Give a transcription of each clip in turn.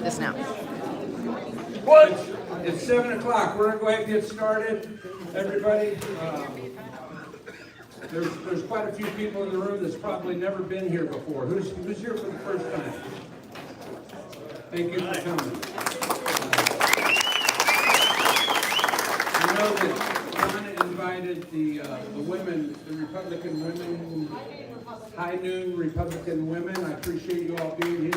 this now. What? It's 7 o'clock. We're gonna go ahead and get started. Everybody, there's quite a few people in the room that's probably never been here before. Who's here for the first time? Thank you for coming. I know that Donna invited the women, the Republican women, High Noon Republican women. I appreciate you all being here.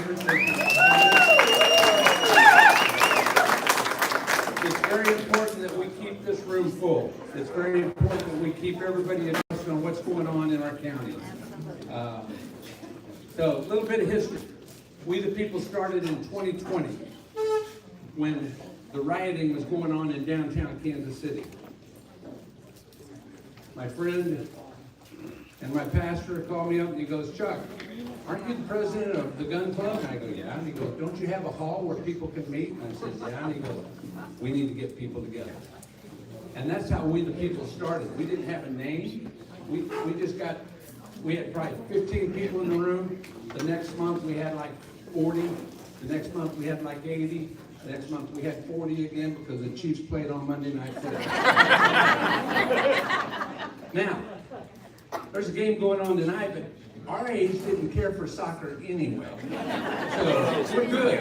It's very important that we keep this room full. It's very important that we keep everybody abreast on what's going on in our county. So, a little bit of history. We the People started in 2020 when the rioting was going on in downtown Kansas City. My friend and my pastor called me up and he goes, "Chuck, aren't you the president of the gun club?" And I go, "Yeah." And he goes, "Don't you have a hall where people can meet?" And I said, "Yeah." And he goes, "We need to get people together." And that's how We the People started. We didn't have a name. We had probably 15 people in the room. The next month we had like 40. The next month we had like 80. The next month we had 40 again because the Chiefs played on Monday Night Football. Now, there's a game going on tonight, but our age didn't care for soccer anyway. So we're good.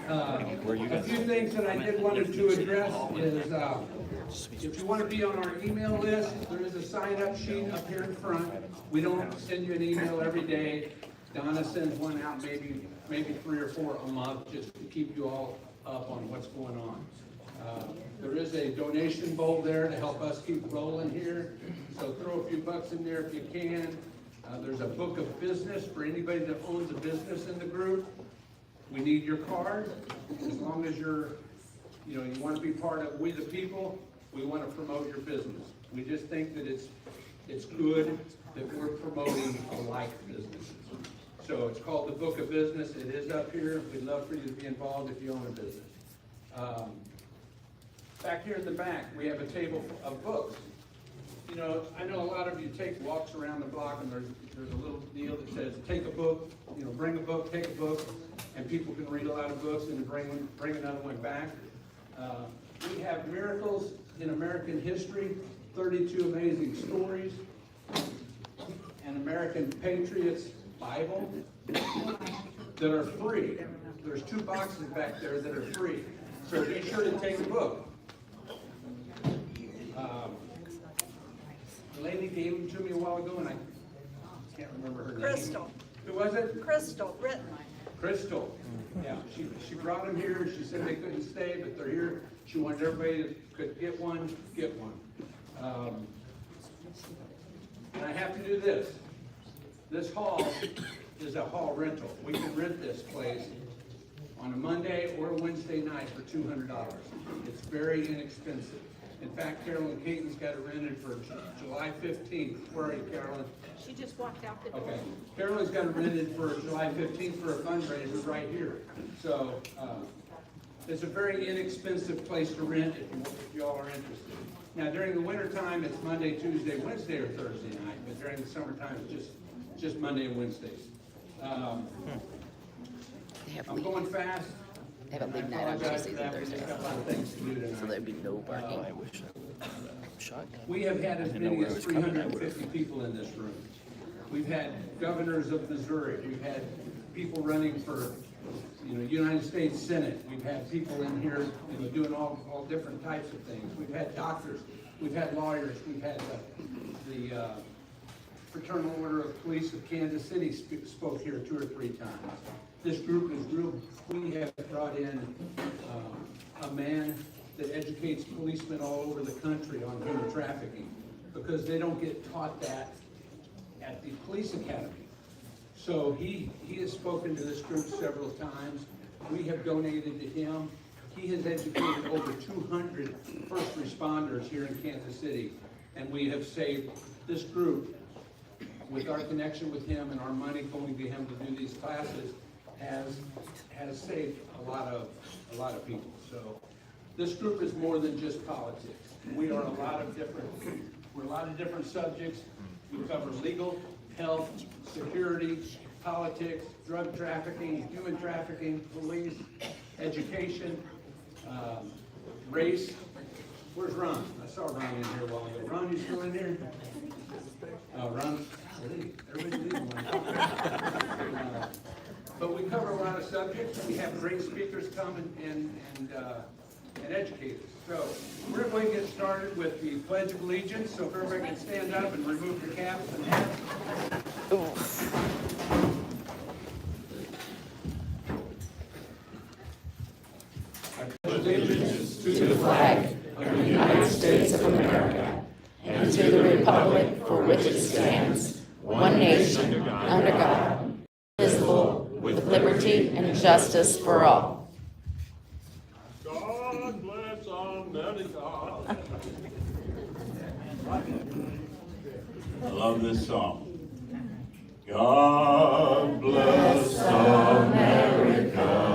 A few things that I did wanted to address is if you want to be on our email list, there is a sign-up sheet up here in front. We don't send you an email every day. Donna sends one out maybe 3 or 4 a month just to keep you all up on what's going on. There is a donation bowl there to help us keep rolling here. So throw a few bucks in there if you can. There's a book of business for anybody that owns a business in the group. We need your card. As long as you want to be part of We the People, we want to promote your business. We just think that it's good that we're promoting alike businesses. So it's called the Book of Business. It is up here. We'd love for you to be involved if you own a business. Back here in the back, we have a table of books. You know, I know a lot of you take walks around the block and there's a little deal that says, take a book, bring a book, take a book, and people can read a lot of books and bring another one back. We have Miracles in American History, 32 Amazing Stories, and American Patriots Bible that are free. There's 2 boxes back there that are free. So be sure to take a book. The lady gave them to me a while ago, and I can't remember her name. Crystal. Who was it? Crystal, Britton. Crystal. Yeah, she brought them here. She said they couldn't stay, but they're here. She wanted everybody that could get one, get one. And I have to do this. This hall is a hall rental. We can rent this place on a Monday or a Wednesday night for $200. It's very inexpensive. In fact, Carolyn Caton's got it rented for July 15th. Where are you, Carolyn? She just walked out the door. Okay. Carolyn's got it rented for July 15th for a fundraiser right here. So it's a very inexpensive place to rent if y'all are interested. Now, during the winter time, it's Monday, Tuesday, Wednesday, or Thursday night. But during the summertime, it's just Monday and Wednesdays. I'm going fast. They have a league night on Tuesdays and Thursdays, so there'd be no parking. We have had as many as 350 people in this room. We've had governors of Missouri. We've had people running for, United States Senate. We've had people in here, doing all different types of things. We've had doctors. We've had lawyers. We've had the Fraternal Order of Police of Kansas City spoke here 2 or 3 times. This group is real. We have brought in a man that educates policemen all over the country on human trafficking because they don't get taught that at the police academy. So he has spoken to this group several times. We have donated to him. He has educated over 200 first responders here in Kansas City, and we have saved this group with our connection with him and our money going to him to do these classes has saved a lot of people. So this group is more than just politics. We are a lot of different subjects. We cover legal, health, security, politics, drug trafficking, human trafficking, police, education, race. Where's Ron? I saw Ron in here a while ago. Ron, you still in here? Oh, Ron, everybody's leaving. But we cover a lot of subjects. We have great speakers come and educate us. So we're going to get started with the Pledge of Allegiance. So if everybody can stand up and remove your caps and hats. Allegiance to the flag of the United States of America and to the republic for which it stands, one nation, under God, indivisible, with liberty and justice for all. God bless America. I love this song. God bless America.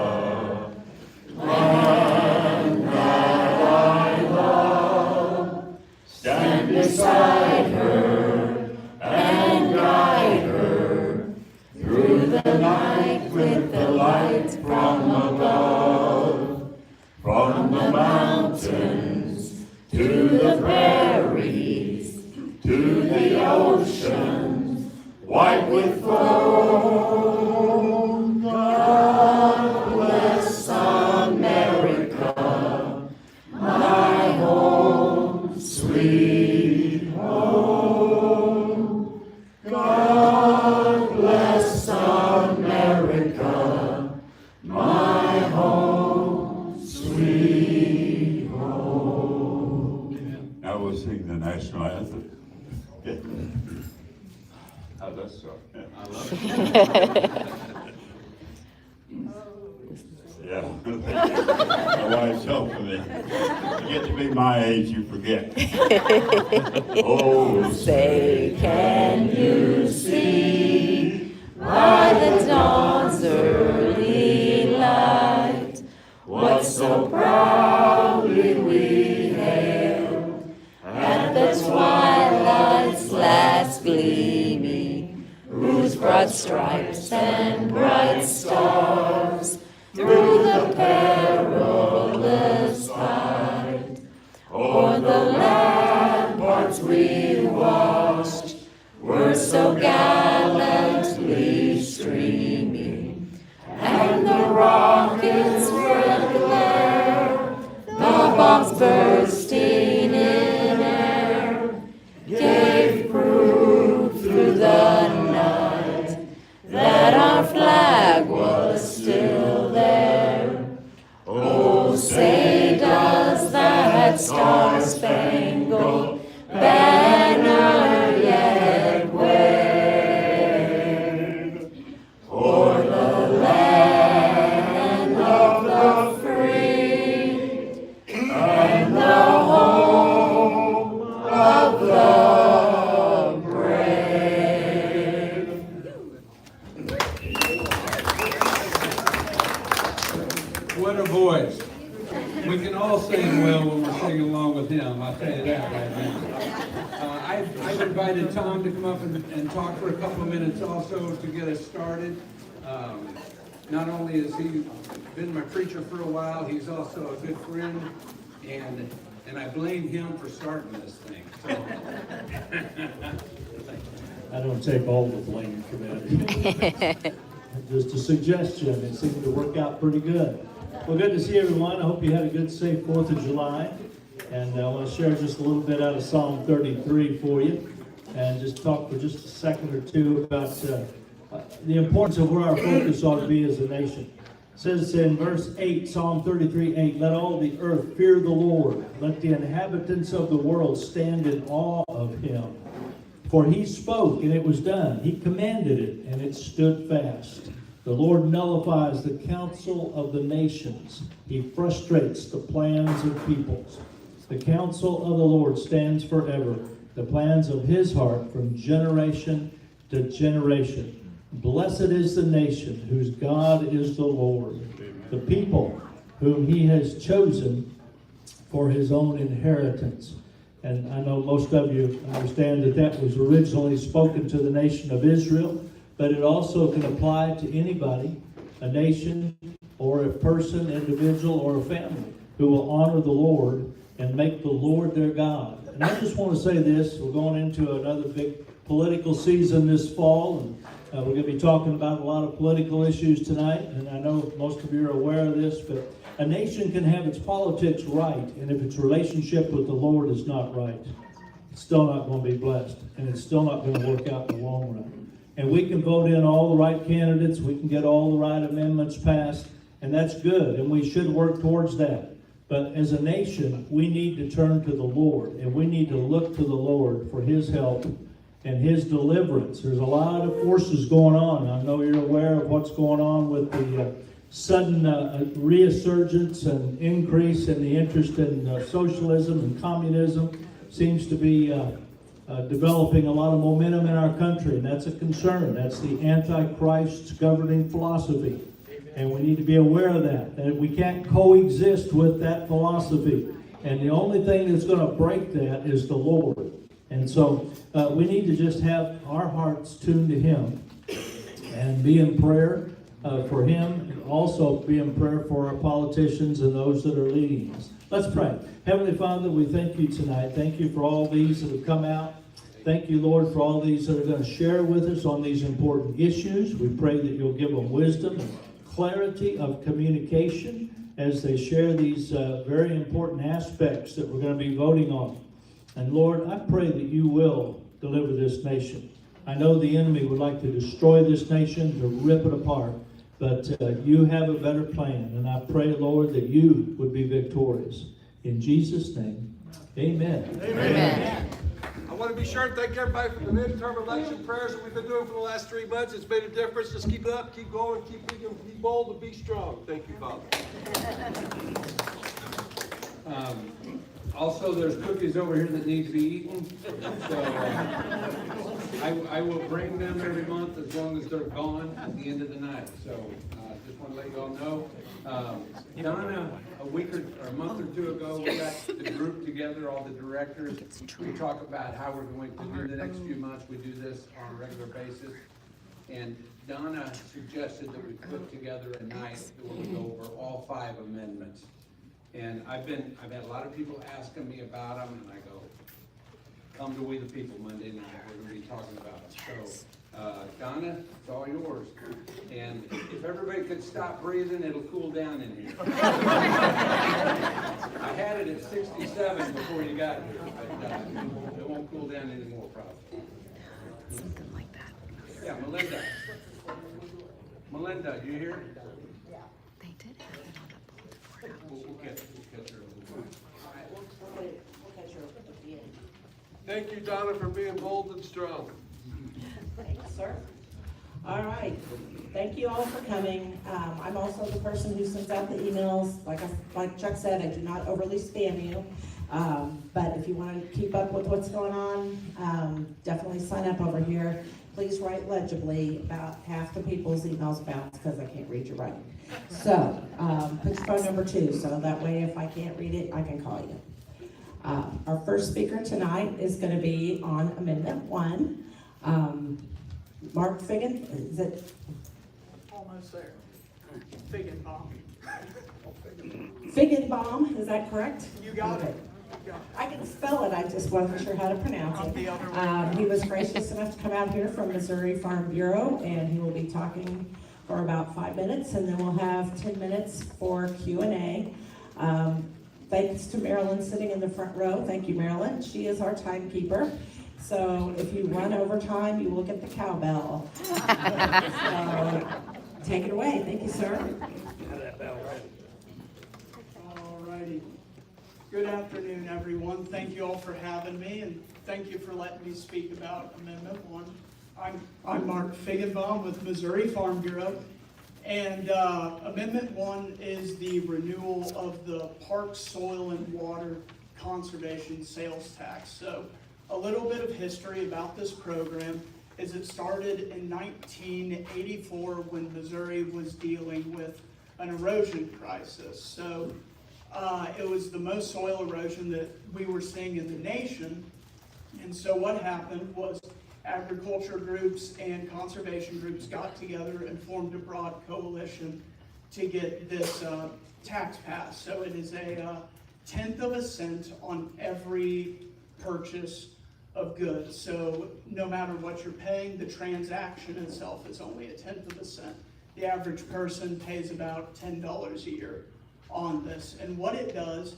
One that I love. Stand beside her and guide her through the night with the light from above. From the mountains to the prairies, to the ocean, white with foam. God bless America, my home, sweet home. God bless America, my home, sweet home. Now we'll sing the national anthem. How's that start? I love it. Yeah. My wife's helping me. You get to be my age, you forget. Oh, Say, can you see by the dawn's early light what so proudly we hailed at the twilight's last gleaming, whose broad stripes and bright stars through the perilous fight o'er the ramparts we watched were so gallantly streaming, and the rockets were glare, the bombs bursting in air, gave proof through the night that our flag was still there. Oh, say does that star-spangled banner yet wave o'er the land of the free and the home of the brave? What a voice. We can all sing well when we're singing along with him, I'll tell you that right now. I've invited Tom to come up and talk for a couple of minutes also to get us started. Not only has he been my preacher for a while, he's also a good friend, and I blame him for starting this thing. So. I don't take all the blame for that. Just a suggestion, it seemed to work out pretty good. Well, good to see everyone. I hope you had a good, safe 4th of July. And I want to share just a little bit out of Psalm 33 for you. And just talk for just a second or two about the importance of where our focus ought to be as a nation. It says in verse 8, Psalm 33:8, let all the earth fear the Lord. Let the inhabitants of the world stand in awe of him. For he spoke, and it was done. He commanded it, and it stood fast. The Lord nullifies the counsel of the nations. He frustrates the plans of peoples. The counsel of the Lord stands forever, the plans of his heart from generation to generation. Blessed is the nation whose God is the Lord, the people whom he has chosen for his own inheritance. And I know most of you understand that that was originally spoken to the nation of Israel, but it also can apply to anybody, a nation, or a person, individual, or a family who will honor the Lord and make the Lord their God. And I just want to say this, we're going into another big political season this fall, and we're going to be talking about a lot of political issues tonight, and I know most of you are aware of this, but a nation can have its politics right, and if its relationship with the Lord is not right, it's still not going to be blessed, and it's still not going to work out in the long run. And we can vote in all the right candidates, we can get all the right amendments passed, and that's good, and we should work towards that. But as a nation, we need to turn to the Lord, and we need to look to the Lord for His help and His deliverance. There's a lot of forces going on. I know you're aware of what's going on with the sudden resurgence and increase in the interest in socialism and communism. Seems to be developing a lot of momentum in our country, and that's a concern. That's the Antichrist's governing philosophy. And we need to be aware of that we can't coexist with that philosophy. And the only thing that's going to break that is the Lord. And so we need to just have our hearts tuned to Him and be in prayer for Him, and also be in prayer for our politicians and those that are leading us. Let's pray. Heavenly Father, we thank You tonight. Thank You for all these that have come out. Thank You, Lord, for all these that are going to share with us on these important issues. We pray that You'll give them wisdom and clarity of communication as they share these very important aspects that we're going to be voting on. And Lord, I pray that You will deliver this nation. I know the enemy would like to destroy this nation, to rip it apart, but You have a better plan. And I pray, Lord, that You would be victorious. In Jesus' name, amen. Amen. I want to be sure and thank everybody for the midterm election prayers that we've been doing for the last 3 months. It's made a difference. Just keep it up, keep going, keep being, be bold, and be strong. Thank you, Father. Also, there's cookies over here that need to be eaten. So I will bring them every month as long as they're gone at the end of the night. So just want to let you all know. Donna, a week or a month or two ago, we got the group together, all the directors. We talk about how we're going to do the next few months. We do this on a regular basis. And Donna suggested that we put together a night where we go over all 5 amendments. And I've had a lot of people asking me about them, and I go, come to We the People Monday night, we're gonna be talking about them. So, Donna, it's all yours. And if everybody could stop breathing, it'll cool down in here. I had it at 67 before you got here, but it won't cool down anymore, probably. Something like that. Yeah, Melinda. Melinda, you here? They did have it on a bulletin board. We'll catch her. All right, we'll catch her at the end. Thank you, Donna, for being bold and strong. Thanks, sir. All right, thank you all for coming. I'm also the person who sends out the emails. Like Chuck said, I do not overly spam you. But if you want to keep up with what's going on, definitely sign up over here. Please write legibly. About half the people's emails bounce because I can't read your writing. So put your phone number too, so that way if I can't read it, I can call you. Our first speaker tonight is going to be on Amendment 1. Mark Figgin, is it? Almost there. Figgenbaum. Figgenbaum, is that correct? You got Okay. it. You got it. I can spell it, I just wasn't sure how to pronounce I'm it. the other way. He was gracious enough to come out here from Missouri Farm Bureau, and he will be talking for about 5 minutes, and then we'll have 10 minutes for Q&A. Thanks to Marilyn sitting in the front row. Thank you, Marilyn. She is our timekeeper. So if you run over time, you will get the cowbell. So take it away. Thank you, sir. All righty. Good afternoon, everyone. Thank you all for having me, and thank you for letting me speak about Amendment 1. I'm Mark Figgenbaum with Missouri Farm Bureau, and Amendment 1 is the renewal of the Park Soil and Water Conservation Sales Tax. So a little bit of history about this program is it started in 1984 when Missouri was dealing with an erosion crisis. So it was the most soil erosion that we were seeing in the nation. And so what happened was, agriculture groups and conservation groups got together and formed a broad coalition to get this tax passed. So it is a 1/10 of a cent on every purchase of goods. So no matter what you're paying, the transaction itself is only a 1/10 of a cent. The average person pays about $10 a year on this. And what it does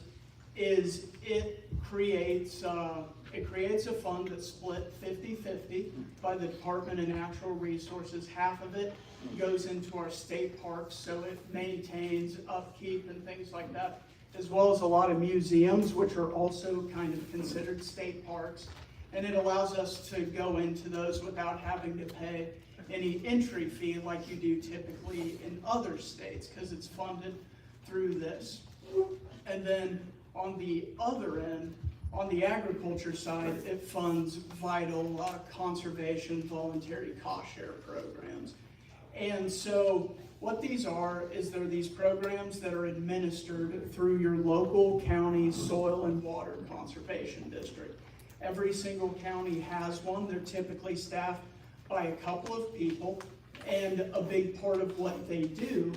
is it creates a fund that's split 50-50 by the Department of Natural Resources. Half of it goes into our state parks, so it maintains upkeep and things like that, as well as a lot of museums, which are also kind of considered state parks. And it allows us to go into those without having to pay any entry fee like you do typically in other states, because it's funded through this. And then on the other end, on the agriculture side, it funds vital conservation voluntary cost share programs. And so what these are is they're these programs that are administered through your local county soil and water conservation district. Every single county has one. They're typically staffed by a couple of people, and a big part of what they do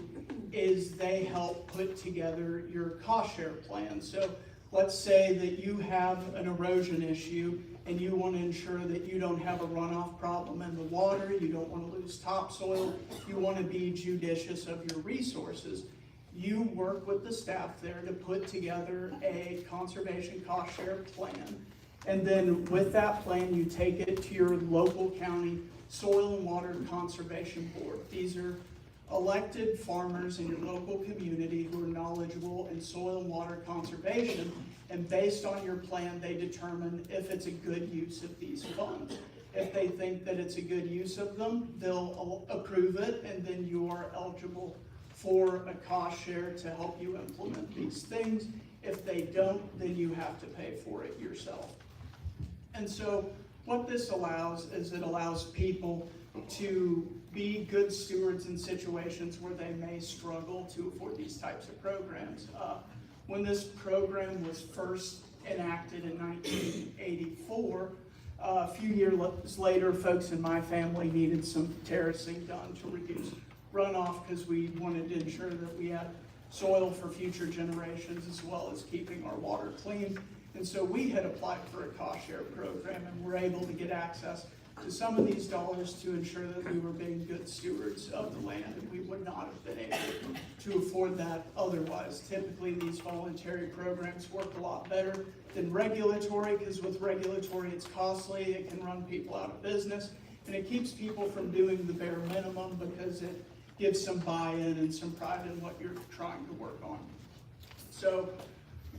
is they help put together your cost share plan. So let's say that you have an erosion issue and you want to ensure that you don't have a runoff problem in the water, you don't want to lose topsoil, you want to be judicious of your resources. You work with the staff there to put together a conservation cost share plan. And then with that plan, you take it to your local county soil and water conservation board. These are elected farmers in your local community who are knowledgeable in soil and water conservation, and based on your plan, they determine if it's a good use of these funds. If they think that it's a good use of them, they'll approve it, and then you are eligible for a cost share to help you implement these things. If they don't, then you have to pay for it yourself. And so what this allows is it allows people to be good stewards in situations where they may struggle to afford these types of programs. When this program was first enacted in 1984, a few years later, folks in my family needed some terracing done to reduce runoff because we wanted to ensure that we had soil for future generations as well as keeping our water clean. And so we had applied for a cost share program and were able to get access to some of these dollars to ensure that we were being good stewards of the land, and we would not have been able to afford that otherwise. Typically, these voluntary programs work a lot better than regulatory, because with regulatory it's costly, it can run people out of business, and it keeps people from doing the bare minimum because it gives some buy-in and some pride in what you're trying to work on. So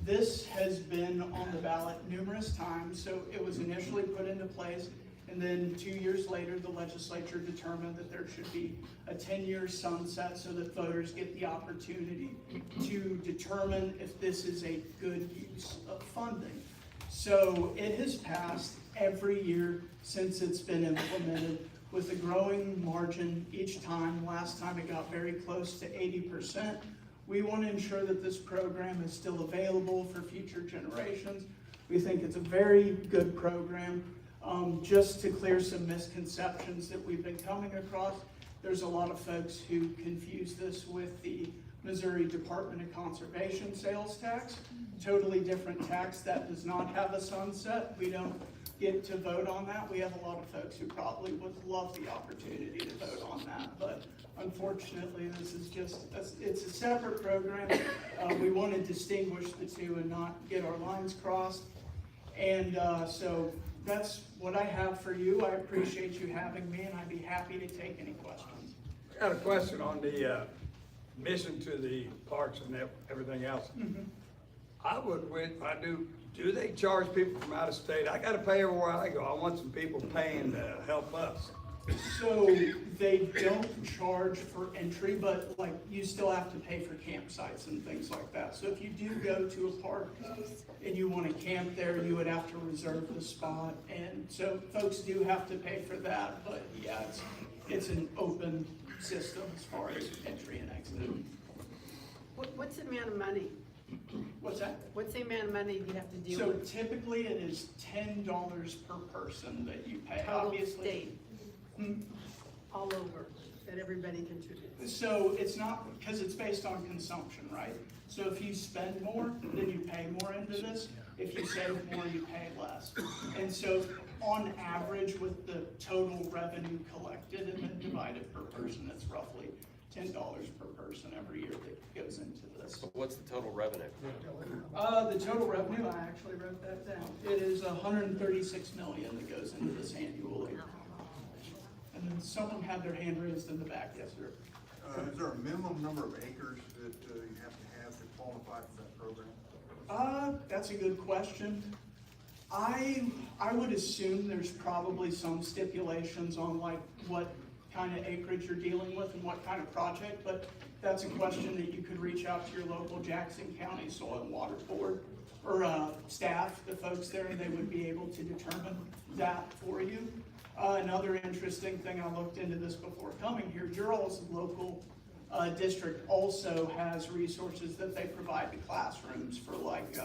this has been on the ballot numerous times. So it was initially put into place, and then 2 years later, the legislature determined that there should be a 10-year sunset so that voters get the opportunity to determine if this is a good use of funding. So it has passed every year since it's been implemented with a growing margin each time. Last time it got very close to 80%. We want to ensure that this program is still available for future generations. We think it's a very good program. Just to clear some misconceptions that we've been coming across, there's a lot of folks who confuse this with the Missouri Department of Conservation sales tax. Totally different tax that does not have a sunset. We don't get to vote on that. We have a lot of folks who probably would love the opportunity to vote on that, but unfortunately this is just, it's a separate program. We want to distinguish the two and not get our lines crossed. And so that's what I have for you. I appreciate you having me, and I'd be happy to take any questions. I got a question on the mission to the parks and everything else. Do they charge people from out of state? I gotta pay everywhere I go. I want some people paying to help us. So they don't charge for entry, but like you still have to pay for campsites and things like that. So if you do go to a park and you want to camp there, you would have to reserve the spot. And so folks do have to pay for that, but yeah, it's an open system as far as entry and exit. What's the amount of money? What's that? What's the amount of money you have to deal So with? typically it is $10 per person that you pay, Total obviously. state, Hmm. all over, that everybody contributes. So it's not, because it's based on consumption, right? So if you spend more, then you pay more into this. If you save more, you pay less. And so on average, with the total revenue collected and then divided per person, it's roughly $10 per person every year that goes into this. What's the total revenue? The total revenue, I actually wrote that down. It is $136 million that goes into this annually. And then someone had their hand raised in the back, yes, sir. Is there a minimum number of acres that you have to qualify for that program? That's a good question. I would assume there's probably some stipulations on like what kind of acreage you're dealing with and what kind of project, but that's a question that you could reach out to your local Jackson County Soil and Water Board or staff, the folks there, and they would be able to determine that for you. Another interesting thing, I looked into this before coming here, your all's local district also has resources that they provide to classrooms for like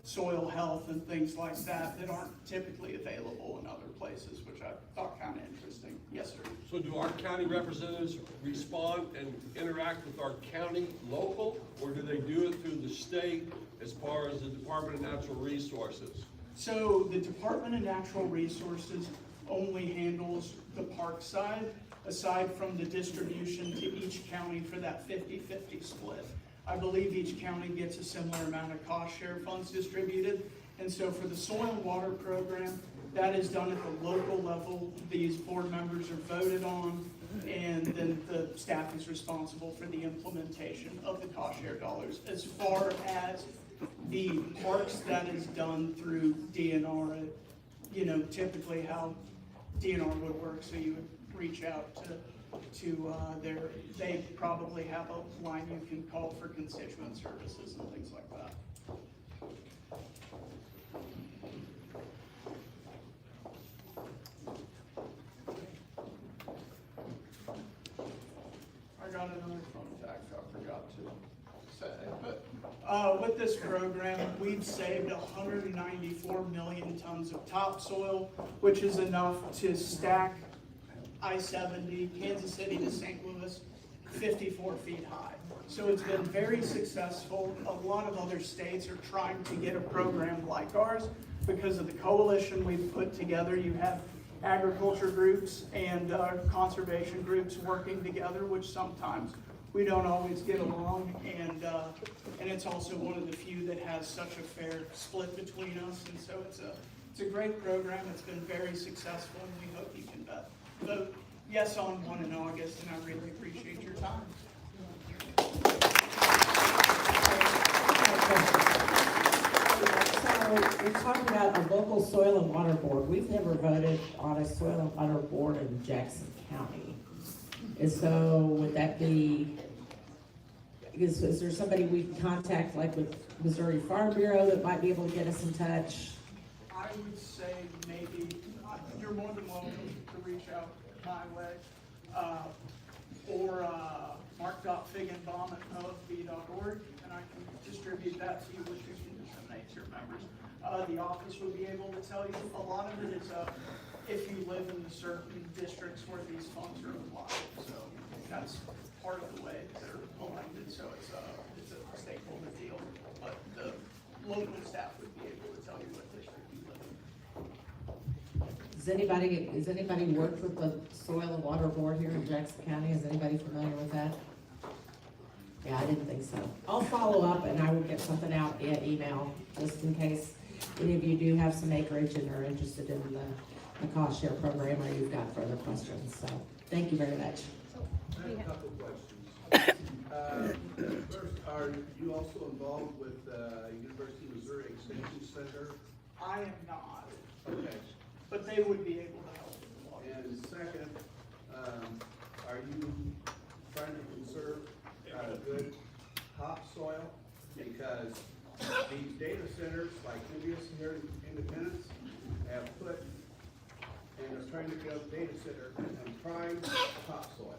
soil health and things like that that aren't typically available in other places, which I thought kind of interesting. Yes, sir. So do our county representatives respond and interact with our county local, or do they do it through the state as far as the Department of Natural Resources? So the Department of Natural Resources only handles the park side, aside from the distribution to each county for that 50-50 split. I believe each county gets a similar amount of cost share funds distributed. And so for the soil and water program, that is done at the local level. These board members are voted on, and then the staff is responsible for the implementation of the cost share dollars. As far as the parks, that is done through DNR, you know, typically how DNR would work, so you would reach out to they probably have a line you can call for constituent services and things like that. I got another phone fact I forgot to say, but with this program, we've saved 194 million tons of topsoil, which is enough to stack I-70, Kansas City to St. Louis, 54 feet high. So it's been very successful. A lot of other states are trying to get a program like ours because of the coalition we've put together. You have agriculture groups and conservation groups working together, which sometimes we don't always get along, and it's also one of the few that has such a fair split between us, and so it's a great program. It's been very successful, and we hope you can vote yes on one in August, and I really appreciate your time. So we're talking about a local soil and water board. We've never voted on a soil and water board in Jackson County. And so would that be, is there somebody we can contact like with Missouri Farm Bureau that might be able to get us in touch? I would say maybe, you're more than welcome to reach out my way, or mark.figgenbaum@mofb.org, and I can distribute that to you, which you can disseminate to your members. The office would be able to tell you, a lot of it is if you live in the certain districts where these funds are applied, so that's part of the way they're elected, so it's a stakeholder deal, but the local staff would be able to tell you what district you live in. Has anybody worked with the Soil and Water Board here in Jackson County? Is anybody familiar with that? Yeah, I didn't think so. I'll follow up and I will get something out via email, just in case any of you do have some acreage and are interested in the cost share program, or you've got further questions. So, thank you very much. I have a couple of questions. First, are you also involved with University of Missouri Extension Center? I am not, Okay. but they would be able to help. And second, are you trying to conserve good topsoil? Because these data centers, like Nubius here in Independence, have put, and they're trying to build data center on prime topsoil.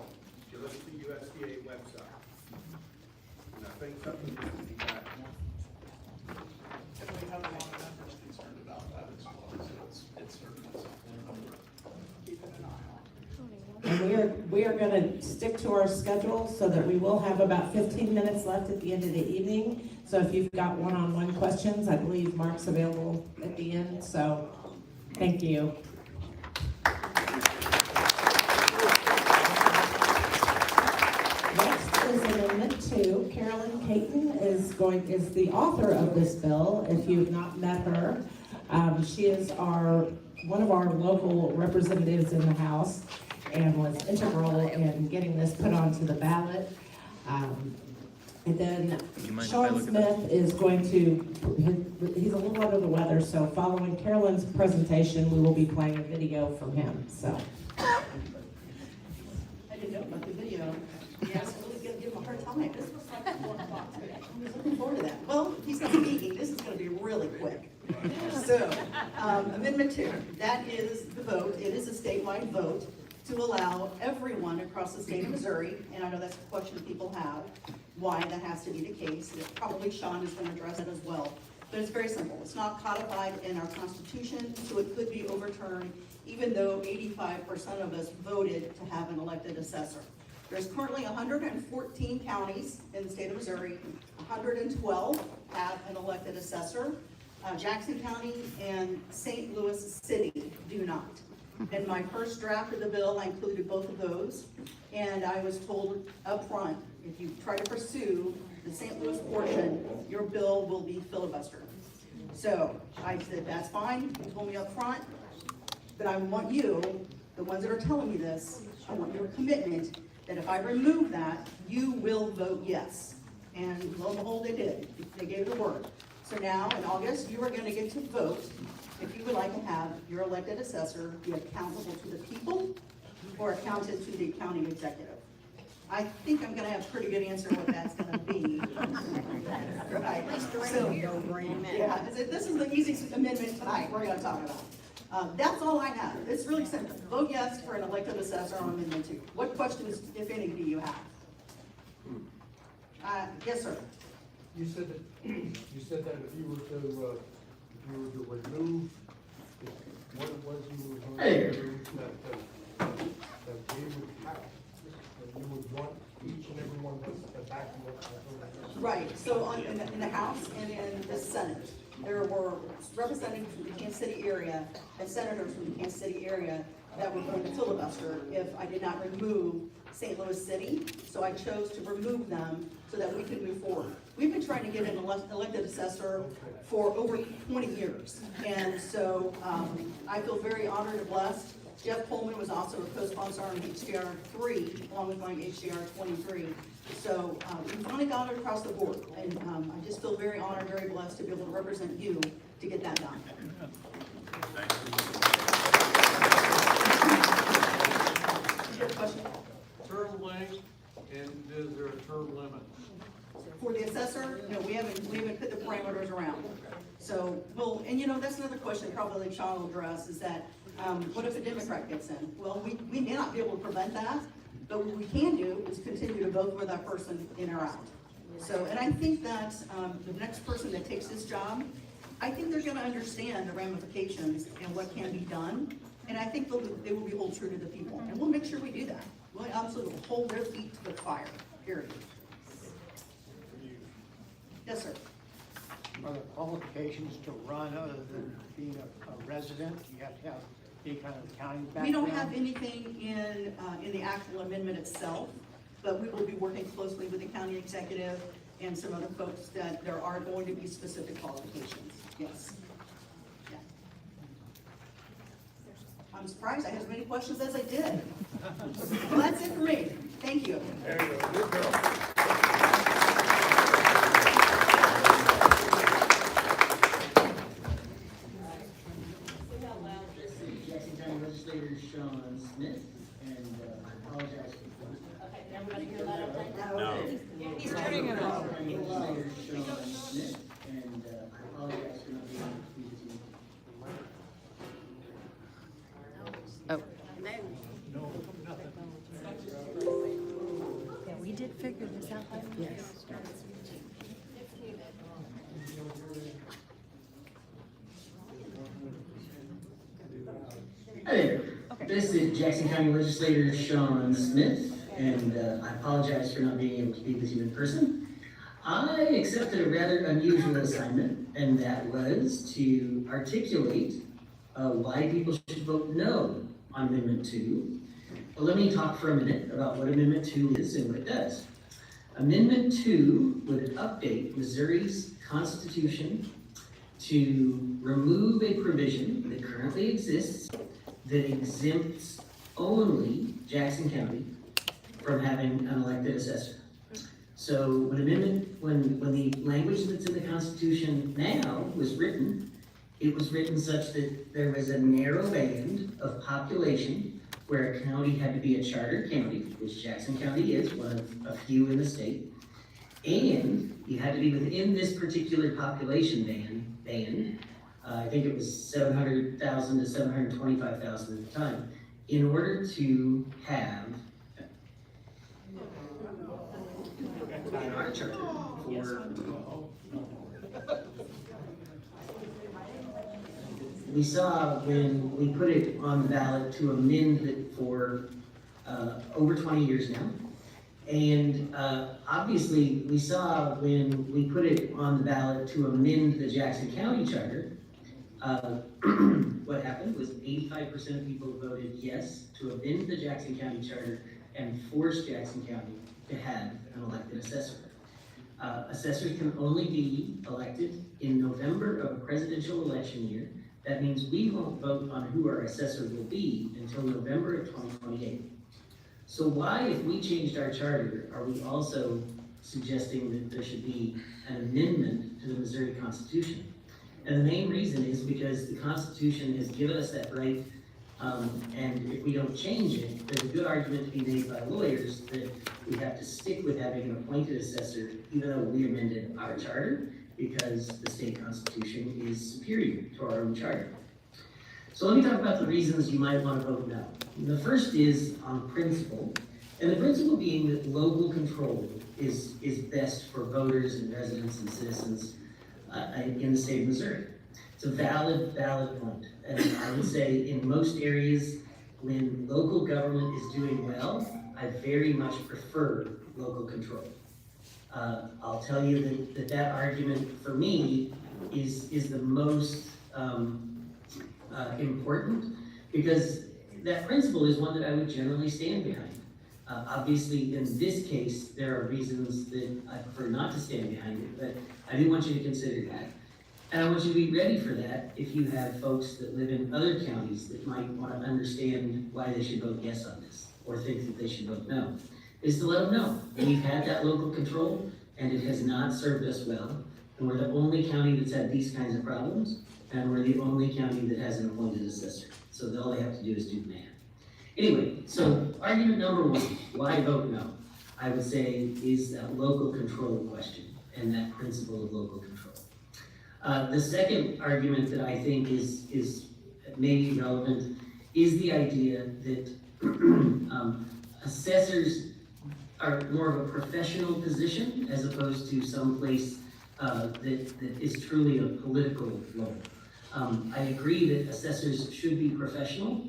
If you look at the USDA website, and I think something needs to be done. we are gonna stick to our schedule so that we will have about 15 minutes left at the end of the evening. So if you've got one-on-one questions, I believe Mark's available at the end, so thank you. Next is Amendment 2. Carolyn Caton is the author of this bill. If you've not met her, she is one of our local representatives in the House and was integral in getting this put onto the ballot. And then Sean Smith is going to, he's a little under the weather, so following Carolyn's presentation, we will be playing a video from him, so. I didn't know about the video. Yeah, so really gonna give him a hard time. This was like 4 o'clock today. I was looking forward to that. Well, he's not speaking. This is gonna be really quick. So, Amendment 2, that is the vote. It is a statewide vote to allow everyone across the state of Missouri, and I know that's a question people have, why that has to be the case. Probably Sean is gonna address it as well. But it's very simple. It's not codified in our Constitution, so it could be overturned, even though 85% of us voted to have an elected assessor. There's currently 114 counties in the state of Missouri. 112 have an elected assessor. Jackson County and St. Louis City do not. In my first draft of the bill, I included both of those, and I was told up front, if you try to pursue the St. Louis portion, your bill will be filibustered. So I said, that's fine. They told me up front, but I want you, the ones that are telling me this, I want your commitment that if I remove that, you will vote yes. And lo and behold, they did. They gave the word. So now, in August, you are going to get to vote if you would like to have your elected assessor be accountable to the people or accounted to the county executive. I think I'm going to have a pretty good answer what that's going to be. Right. So, yeah, this is the easiest amendment tonight we're going to talk about. That's all I have. It's really simple. Vote yes for an elected assessor on Amendment 2. What questions, if any, do you have? Yes, sir. You said that if you were to remove what it was you were going to remove, that we would have, that you would want each and every one of us to back you up. Right. So in the House and in the Senate, there were representatives from the Kansas City area and senators from the Kansas City area that were going to filibuster if I did not remove St. Louis City. So I chose to remove them so that we could move forward. We've been trying to get an elected assessor for over 20 years. And so I feel very honored and blessed. Jeff Pullman was also a co-sponsor on HDR 3, along with my HDR 23. So we finally got it across the board. And I just feel very honored, very blessed to be able to represent you to get that done. Question? Term length, and is there a term limit? For the assessor, no, we haven't put the parameters around. So, well, and you know, that's another question probably Sean will address, is that, what if a Democrat gets in? Well, we may not be able to prevent that, but what we can do is continue to vote for that person in or out. So, and I think that the next person that takes this job, I think they're gonna understand the ramifications and what can be done. And I think they will be hold true to the people. And we'll make sure we do that. We'll absolutely hold their feet to the fire, period. Yes, sir. Are there qualifications to run other than being a resident? Do you have to have any kind of accounting background? We don't have anything in the actual amendment itself, but we will be working closely with the county executive and some other folks that there are going to be specific qualifications. Yes. Yeah. I'm surprised I had as many questions as I did. Well, that's it for me. Thank you. There you go. Good girl. Legislator Sean Smith, and apologize for Okay, everybody hear that okay? No. He's turning it off. Legislator Sean Smith, and apologize for not being able to be Oh, Yeah, we did figure this out by yes. Hey there, this is Jackson County Legislator Sean Smith, and I apologize for not being able to be with you in person. I accepted a rather unusual assignment, and that was to articulate why people should vote no on Amendment 2. But let me talk for a minute about what Amendment 2 is and what it does. Amendment 2 would update Missouri's Constitution to remove a provision that currently exists that exempts only Jackson County from having an elected assessor. So when the language that's in the Constitution now was written, it was written such that there was a narrow band of population where a county had to be a charter county, which Jackson County is, one of a few in the state, and you had to be within this particular population band. I think it was 700,000 to 725,000 at the time, in order to have our charter for. We saw when we put it on the ballot to amend it for over 20 years now. And obviously, we saw when we put it on the ballot to amend the Jackson County Charter, what happened was 85% of people voted yes to amend the Jackson County Charter and force Jackson County to have an elected assessor. Assessors can only be elected in November of a presidential election year. That means we won't vote on who our assessor will be until November of 2028. So why, if we changed our charter, are we also suggesting that there should be an amendment to the Missouri Constitution? And the main reason is because the Constitution has given us that right, and if we don't change it, there's a good argument to be made by lawyers that we have to stick with having an appointed assessor, even though we amended our charter, because the state constitution is superior to our own charter. So let me talk about the reasons you might want to vote no. The first is on principle, and the principle being that local control is best for voters and residents and citizens in the state of Missouri. It's a valid point. And I would say in most areas, when local government is doing well, I very much prefer local control. I'll tell you that argument for me is the most important, because that principle is one that I would generally stand behind. Obviously, in this case, there are reasons that I prefer not to stand behind it, but I do want you to consider that. And I want you to be ready for that if you have folks that live in other counties that might want to understand why they should vote yes on this, or think that they should vote no, is to let them know. We've had that local control, and it has not served us well, and we're the only county that's had these kinds of problems, and we're the only county that has an appointed assessor. So all they have to do is do the math. Anyway, so argument number one, why vote no? I would say is that local control question and that principle of local control. The second argument that I think is maybe relevant is the idea that assessors are more of a professional position as opposed to some place that is truly a political role. I agree that assessors should be professional,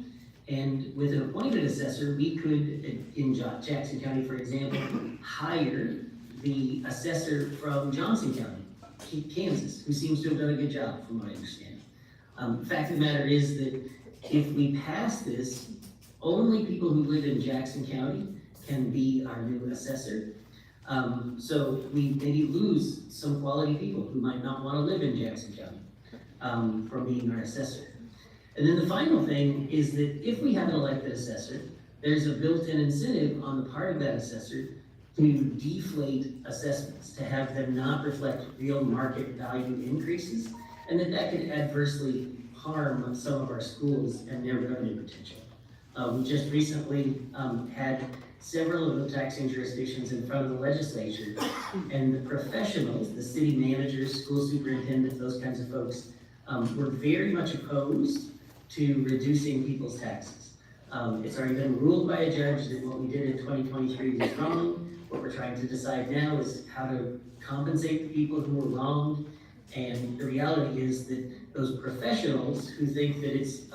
and with an appointed assessor, we could, in Jackson County, for example, hire the assessor from Johnson County, Kansas, who seems to have done a good job, from what I understand. The fact of the matter is that if we pass this, only people who live in Jackson County can be our new assessor. So we maybe lose some quality people who might not want to live in Jackson County from being our assessor. And then the final thing is that if we have an elected assessor, there's a built-in incentive on the part of that assessor to deflate assessments, to have them not reflect real market value increases, and that could adversely harm some of our schools and their revenue potential. We just recently had several of the taxing jurisdictions in front of the legislature, and the professionals, the city managers, school superintendents, those kinds of folks, were very much opposed to reducing people's taxes. It's already been ruled by a judge that what we did in 2023 was wrong. What we're trying to decide now is how to compensate the people who were wronged. And the reality is that those professionals who think that it's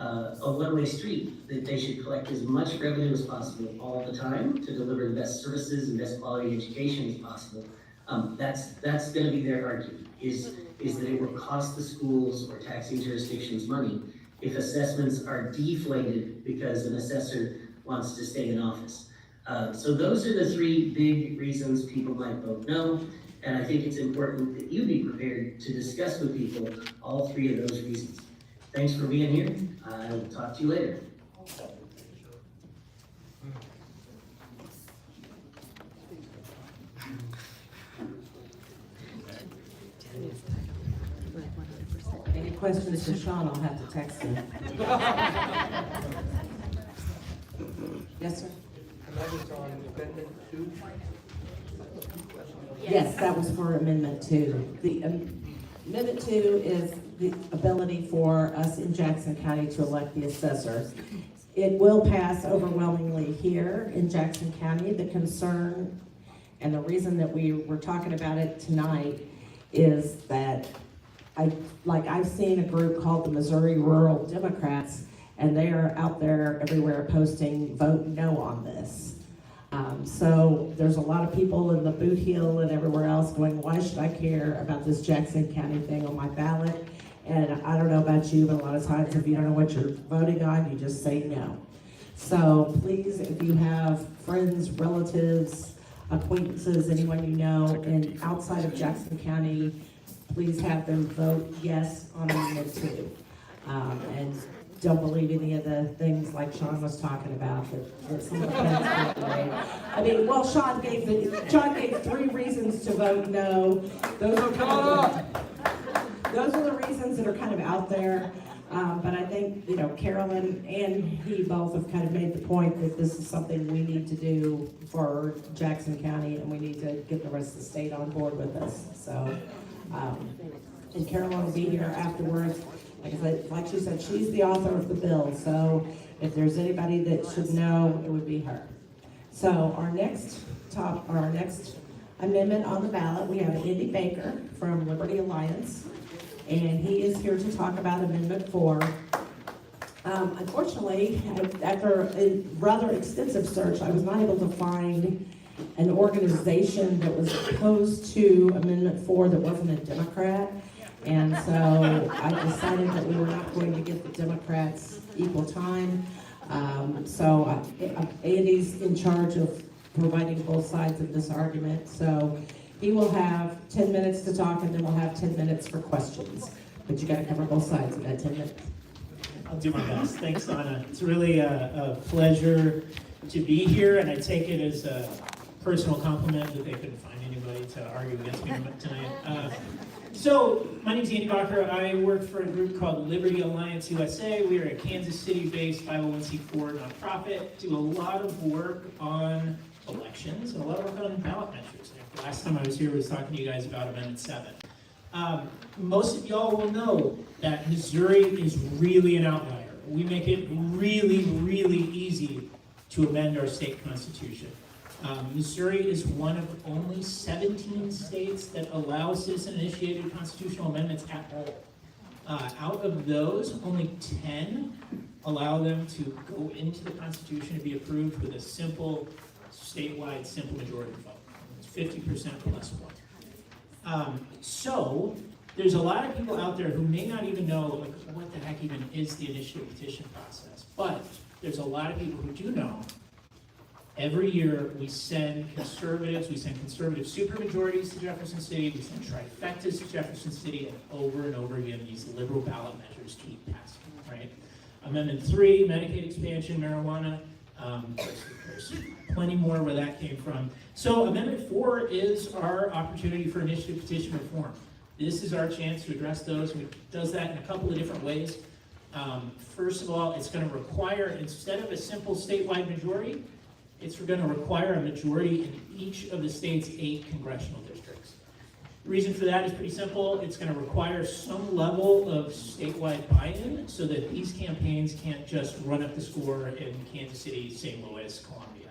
a one-way street, that they should collect as much revenue as possible all the time to deliver the best services and best quality education as possible. That's gonna be their argument, is that it will cost the schools or taxing jurisdictions money if assessments are deflated because an assessor wants to stay in office. So those are the three big reasons people might vote no, and I think it's important that you be prepared to discuss with people all three of those reasons. Thanks for being here. I will talk to you later. Any questions for Sean, I'll have to text him. Yes, sir? And that was on Amendment 2? Yes, that was for Amendment 2. The Amendment 2 is the ability for us in Jackson County to elect the assessors. It will pass overwhelmingly here in Jackson County. The concern and the reason that we were talking about it tonight is that I've seen a group called the Missouri Rural Democrats, and they are out there everywhere posting vote no on this. So there's a lot of people in the Boot Heel and everywhere else going, why should I care about this Jackson County thing on my ballot? And I don't know about you, but a lot of times if you don't know what you're voting on, you just say no. So please, if you have friends, relatives, acquaintances, anyone you know, and outside of Jackson County, please have them vote yes on Amendment 2. And don't believe any of the things like Sean was talking about that some of the fans made. I mean, well, Sean gave 3 reasons to vote no. Those are the reasons that are kind of out there. But I think, Carolyn and he both have kind of made the point that this is something we need to do for Jackson County, and we need to get the rest of the state on board with us. So, and Carolyn will be here afterwards. Like she said, she's the author of the bill, so if there's anybody that should know, it would be her. So our next amendment on the ballot, we have Andy Baker from Liberty Alliance, and he is here to talk about Amendment 4. Unfortunately, after a rather extensive search, I was not able to find an organization that was opposed to Amendment 4 that wasn't a Democrat. And so I decided that we were not going to give the Democrats equal time. So Andy's in charge of providing both sides of this argument. So he will have 10 minutes to talk, and then we'll have 10 minutes for questions. But you gotta cover both sides of that 10 minutes. I'll do my best. Thanks, Donna. It's really a pleasure to be here, and I take it as a personal compliment that they couldn't find anybody to argue against me tonight. So, my name's Andy Bacher. I work for a group called Liberty Alliance USA. We are a Kansas City-based 501c4 nonprofit, do a lot of work on elections and a lot of work on ballot measures. The last time I was here, I was talking to you guys about Amendment 7. Most of y'all will know that Missouri is really an outlier. We make it really, really easy to amend our state constitution. Missouri is one of only 17 states that allow citizen-initiated constitutional amendments at all. Out of those, only 10 allow them to go into the Constitution to be approved with a simple, statewide, simple majority vote. It's 50% plus one. So, there's a lot of people out there who may not even know what the heck even is the initiative petition process. But there's a lot of people who do know. Every year, we send conservative supermajorities to Jefferson City, we send trifectas to Jefferson City, and over again, these liberal ballot measures keep passing, right? Amendment 3, Medicaid expansion, marijuana, there's plenty more where that came from. So Amendment 4 is our opportunity for initiative petition reform. This is our chance to address those, and it does that in a couple of different ways. First of all, it's going to require, instead of a simple statewide majority, it's going to require a majority in each of the state's 8 congressional districts. The reason for that is pretty simple. It's going to require some level of statewide buy-in so that these campaigns can't just run up the score in Kansas City, St. Louis, Columbia.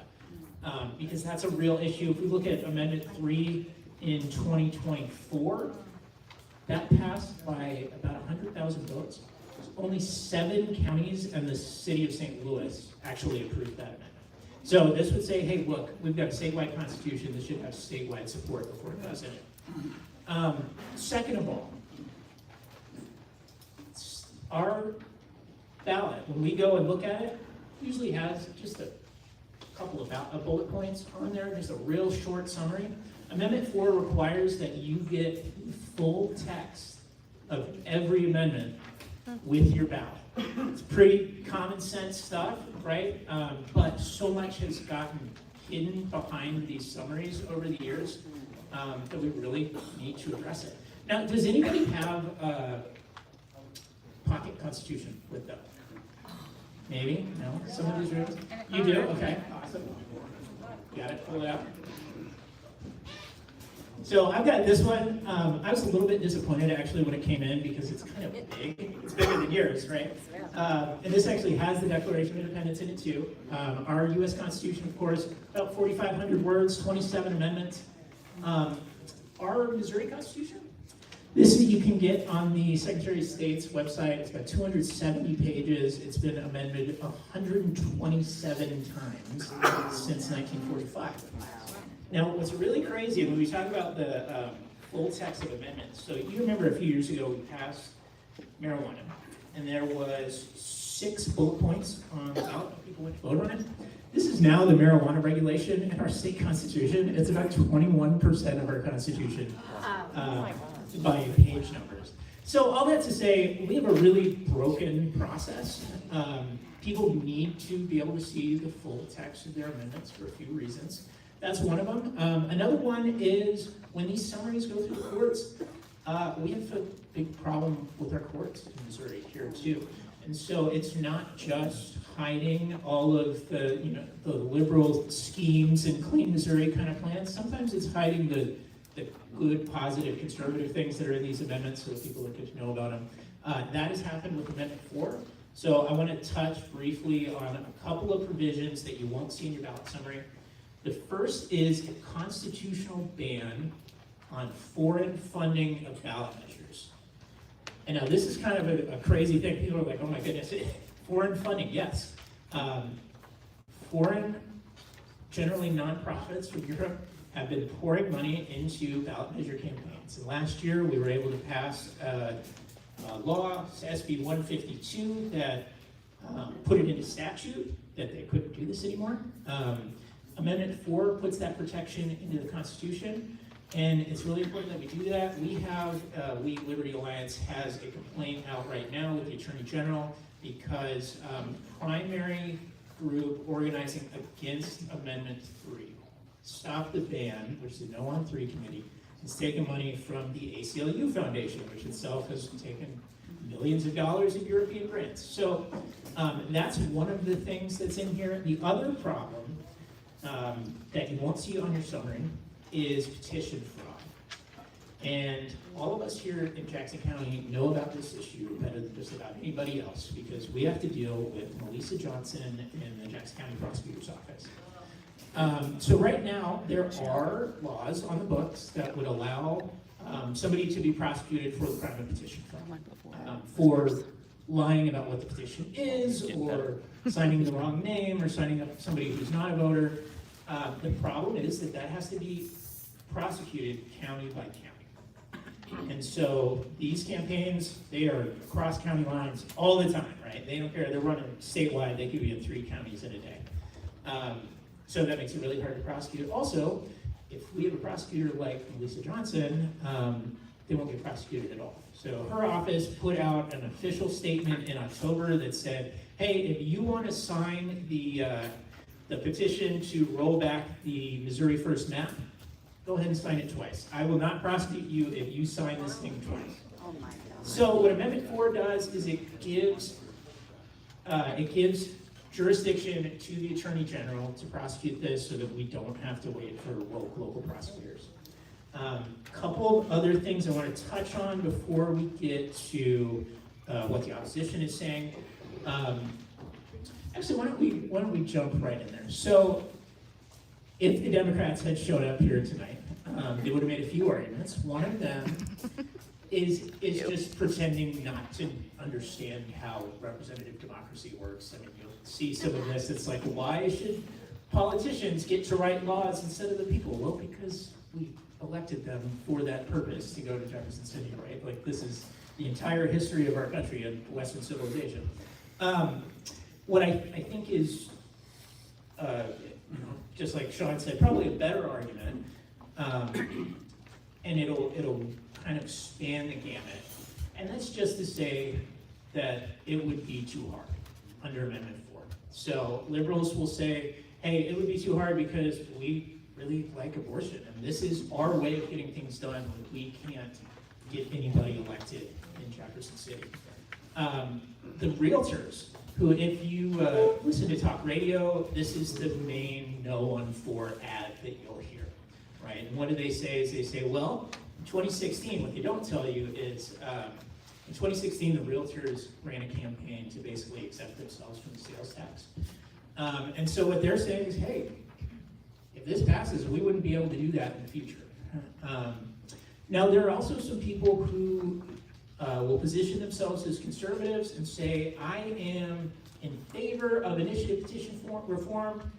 Because that's a real issue. If we look at Amendment 3 in 2024, that passed by about 100,000 votes. only 7 counties and the city of St. Louis actually approved that amendment. So this would say, hey, look, we've got a statewide constitution, this should have statewide support before it does it. Second of all, our ballot, when we go and look at it, usually has just a couple of bullet points on there, just a real short summary. Amendment 4 requires that you get full text of every amendment with your ballot. It's pretty common sense stuff, right? But so much has gotten hidden behind these summaries over the years that we really need to address it. Now, does anybody have a pocket constitution with them? Maybe? No? Some of these rooms? You do? Okay, awesome. Got it, pull it out. So I've got this one. I was a little bit disappointed actually when it came in because it's kind of big. It's bigger than yours, right? And this actually has the Declaration of Independence in it too. Our U.S. Constitution, of course, about 4,500 words, 27 amendments. Our Missouri Constitution, this you can get on the Secretary of State's website. It's got 270 pages. It's been amended 127 times since 1945. Now, what's really crazy when we talk about the full text of amendments, so you remember a few years ago we passed marijuana, and there was 6 bullet points on the ballot. People went to vote on it. This is now the marijuana regulation in our state constitution. It's about 21% of our constitution by page numbers. So all that to say, we have a really broken process. People need to be able to see the full text of their amendments for a few reasons. That's one of them. Another one is when these summaries go through the courts, we have a big problem with our courts in Missouri here too. And so it's not just hiding all of the, the liberal schemes and Clean Missouri kind of plans. Sometimes it's hiding the good, positive, conservative things that are in these amendments so that people will get to know about them. That has happened with Amendment 4. So I want to touch briefly on a couple of provisions that you won't see in your ballot summary. The first is a constitutional ban on foreign funding of ballot measures. And now this is kind of a crazy thing. People are like, oh my goodness, foreign funding, yes. Foreign, generally nonprofits from Europe, have been pouring money into ballot measure campaigns. And last year we were able to pass a law, SB 152, that put it into statute that they couldn't do this anymore. Amendment 4 puts that protection into the Constitution, and it's really important that we do that. We have, We Liberty Alliance has a complaint out right now with the Attorney General because primary group organizing against Amendment 3, Stop the Ban, which is the No on 3 committee, has taken money from the ACLU Foundation, which itself has taken millions of dollars in European grants. So that's one of the things that's in here. The other problem that you won't see on your summary is petition fraud. And all of us here in Jackson County know about this issue better than just about anybody else because we have to deal with Melissa Johnson in the Jackson County Prosecutor's Office. So right now, there are laws on the books that would allow somebody to be prosecuted for the crime of petition fraud, for lying about what the petition is, or signing the wrong name, or signing up somebody who's not a voter. The problem is that has to be prosecuted county by county. And so these campaigns, they are across county lines all the time, right? They don't care, they're running statewide, they could be in 3 counties in a day. So that makes it really hard to prosecute. Also, if we have a prosecutor like Melissa Johnson, they won't get prosecuted at all. So her office put out an official statement in October that said, hey, if you want to sign the petition to roll back the Missouri First map, go ahead and sign it twice. I will not prosecute you if you sign this thing twice. Oh my God. So what Amendment 4 does is it gives jurisdiction to the Attorney General to prosecute this so that we don't have to wait for local prosecutors. Couple of other things I want to touch on before we get to what the opposition is saying. Actually, why don't we jump right in there? So, if the Democrats had showed up here tonight, they would have made a few arguments. One of them is just pretending not to understand how representative democracy works. I mean, you'll see some of this, it's like, why should politicians get to write laws instead of the people? Well, because we elected them for that purpose, to go to Jefferson City, right? Like, this is the entire history of our country and Western civilization. What I think is, just like Sean said, probably a better argument, and it'll kind of span the gamut. And that's just to say that it would be too hard under Amendment 4. So liberals will say, hey, it would be too hard because we really like abortion, and this is our way of getting things done when we can't get anybody elected in Jefferson City. The realtors, who, if you listen to talk radio, this is the main no on 4 ad that you'll hear, right? And what do they say? Is they say, well, in 2016, what they don't tell you is, in 2016, the realtors ran a campaign to basically exempt themselves from the sales tax. And so what they're saying is, hey, if this passes, we wouldn't be able to do that in the future. Now, there are also some people who will position themselves as conservatives and say, I am in favor of initiative petition reform,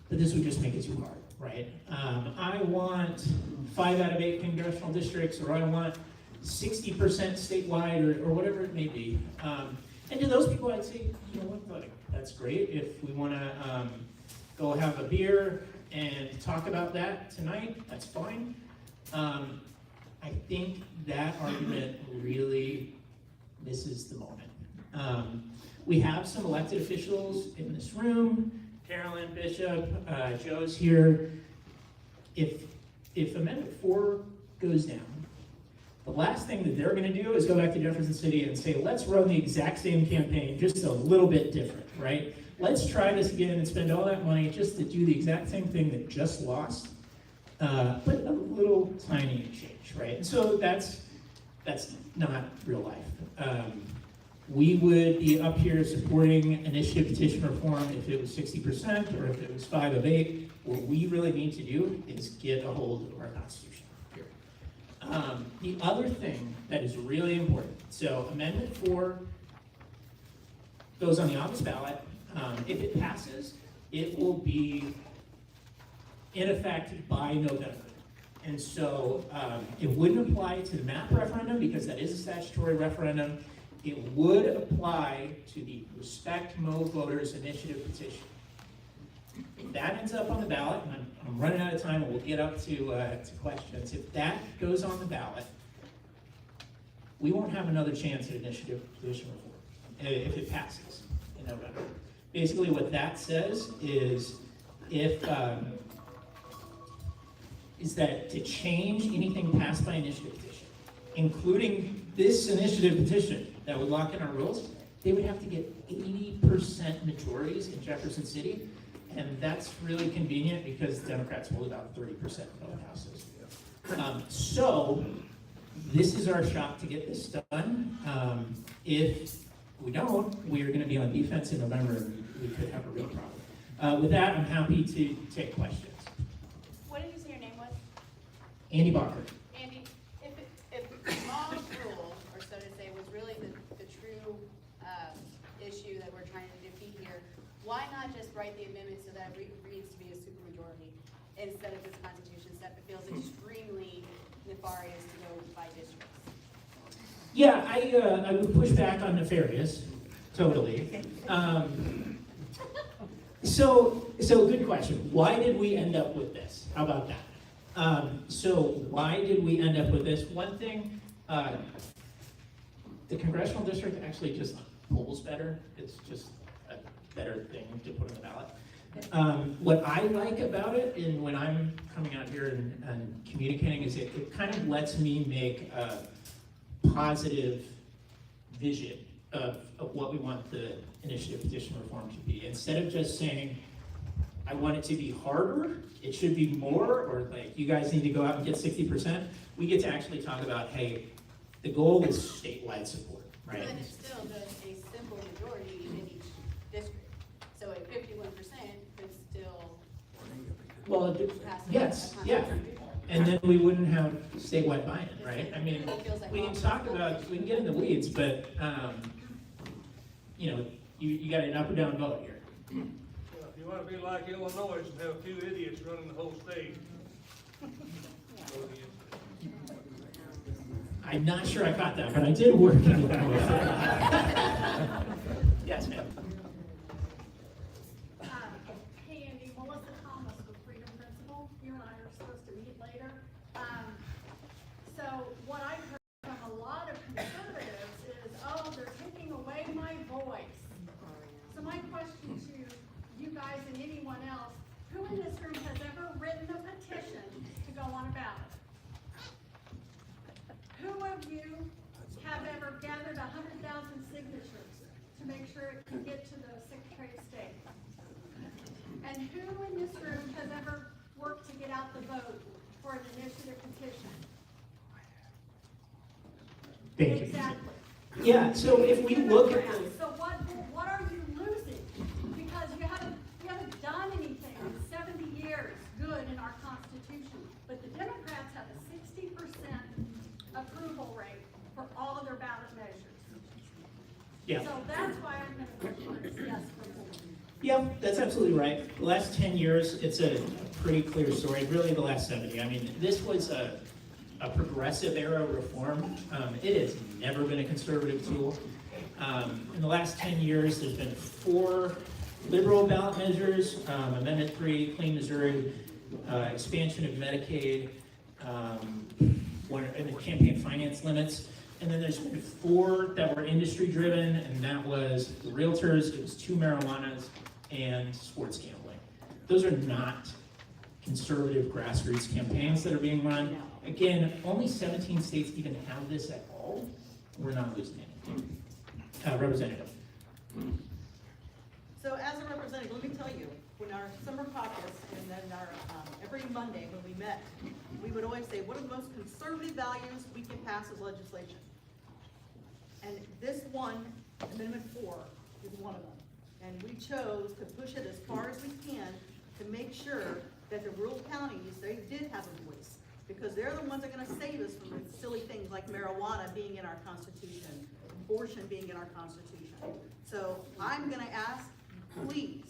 but this would just make it too hard, right? I want 5 out of 8 congressional districts, or I want 60% statewide, or whatever it may be. And to those people, I'd say, you know what, like, that's great. If we want to go have a beer and talk about that tonight, that's fine. I think that argument really misses the moment. We have some elected officials in this room. Carolyn, Bishop, Joe's here. If Amendment 4 goes down, the last thing that they're going to do is go back to Jefferson City and say, let's run the exact same campaign, just a little bit different, right? Let's try this again and spend all that money just to do the exact same thing that just lost, but a little tiny change, right? And so that's not real life. We would be up here supporting initiative petition reform if it was 60% or if it was 5 of 8. What we really need to do is get a hold of our Constitution. The other thing that is really important, so Amendment 4 goes on the August ballot. If it passes, it will be in effect by November. And so it wouldn't apply to the MAP referendum because that is a statutory referendum. It would apply to the Respect Mo Voters Initiative petition. If that ends up on the ballot, and I'm running out of time, and we'll get up to questions. If that goes on the ballot, we won't have another chance at initiative petition reform if it passes in November. Basically, what that says is is that to change anything passed by initiative petition, including this initiative petition that would lock in our rules, they would have to get 80% majorities in Jefferson City, and that's really convenient because Democrats hold about 30% of both houses. So this is our shot to get this done. If we don't, we are going to be on defense in November, and we could have a real problem. With that, I'm happy to take questions. What did you say your name was? Andy Bacher. Andy, if Ma's rule, or so to say, was really the true issue that we're trying to defeat here, why not just write the amendment so that it reads to be a supermajority instead of this constitution step that feels extremely nefarious to go by districts? Yeah, I would push back on nefarious, totally. So good question. Why did we end up with this? How about that? So why did we end up with this? One thing, the congressional district actually just polls better. It's just a better thing to put on the ballot. What I like about it, and when I'm coming out here and communicating, is it kind of lets me make a positive vision of what we want the initiative petition reform to be. Instead of just saying, I want it to be harder, it should be more, or like, you guys need to go out and get 60%, we get to actually talk about, hey, the goal is statewide support, right? But it's still just a simple majority in each district. So at 51% could still Well, pass yes, a yeah. constitution. And then we wouldn't have statewide buy-in, right? I mean, we can talk about, we can get in the weeds, but, you know, you got an up or down vote here. If you wanna be like Illinois and have a few idiots running the whole state. I'm not sure I caught that, but I did work in that way. Yes, ma'am. Hey Andy, Melissa Thomas with Freedom Principle. You and I are supposed to meet later. So what I've heard from a lot of conservatives is, oh, they're taking away my voice. So my question to you guys and anyone else, who in this room has ever written a petition to go on a ballot? Who of you have ever gathered 100,000 signatures to make sure it can get to the Secretary of State? And who in this room has ever worked to get out the vote for an initiative petition? Thank you. Exactly. Yeah, so if we look at the, So what are you losing? Because you haven't done anything in 70 years good in our Constitution. But the Democrats have a 60% approval rate for all of their ballot measures. Yeah. So that's why I'm going to vote for yes for more. yeah, that's absolutely right. The last 10 years, it's a pretty clear story, really the last 70. I mean, this was a progressive era reform. It has never been a conservative tool. In the last 10 years, there's been 4 liberal ballot measures, Amendment 3, Clean Missouri, expansion of Medicaid, and the campaign finance limits. And then there's been 4 that were industry driven, and that was the realtors, it was 2 marijuanas, and sports gambling. Those are not conservative grassroots campaigns that are being run. Again, only 17 states even have this at all. We're not losing anything. Representative. So as a representative, let me tell you, when our summer caucus and then our, every Monday when we met, we would always say, what are the most conservative values we can pass as legislation? And this one, Amendment 4, is one of them. And we chose to push it as far as we can to make sure that the rural counties, they did have a voice. Because they're the ones that are gonna save us from the silly things like marijuana being in our Constitution, abortion being in our Constitution. So I'm gonna ask, please,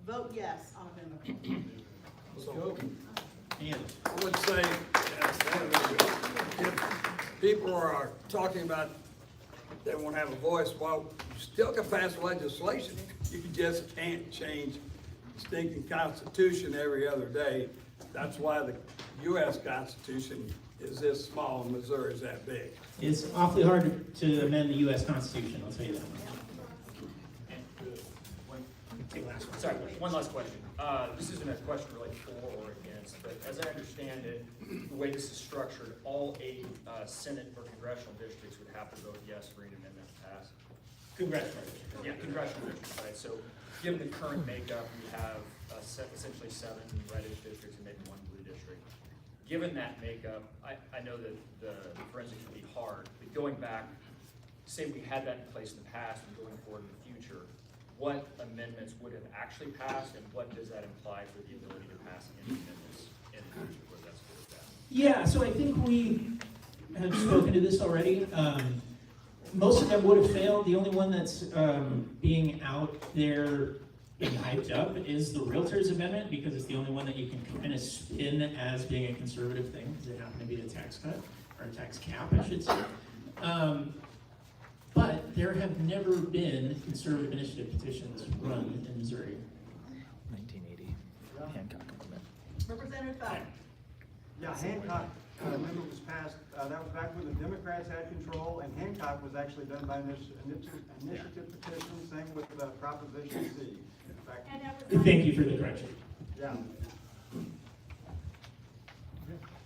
vote yes on Amendment 4. I would say, if people are talking about they won't have a voice, well, you still can pass legislation. You just can't change the stinking Constitution every other day. That's why the U.S. Constitution is this small and Missouri is that big. It's awfully hard to amend the U.S. Constitution, I'll tell you that much. Sorry, one last question. This isn't a question really for or against, but as I understand it, the way this is structured, all 8 Senate or congressional districts would have to vote yes for an amendment to pass. Congressional districts. Yeah, congressional districts, right? So given the current makeup, we have essentially 7 reddish districts and maybe 1 blue district. Given that makeup, I know that the forensics would be hard, but going back, say we had that in place in the past and going forward in the future, what amendments would have actually passed and what does that imply for the ability to pass any amendments in the future where that's good with that? Yeah, so I think we have spoken to this already. Most of them would have failed. The only one that's being out there being hyped up is the Realtors Amendment because it's the only one that you can kind of spin as being a conservative thing because it happened to be a tax cut, or a tax cap, I should say. But there have never been conservative initiative petitions run in Missouri. 1980, Hancock Amendment. Representative Fowler. Yeah, Hancock amendment was passed, that was back when the Democrats had control, and Hancock was actually done by initiative petition, same with Proposition C. Thank you for the correction. Yeah.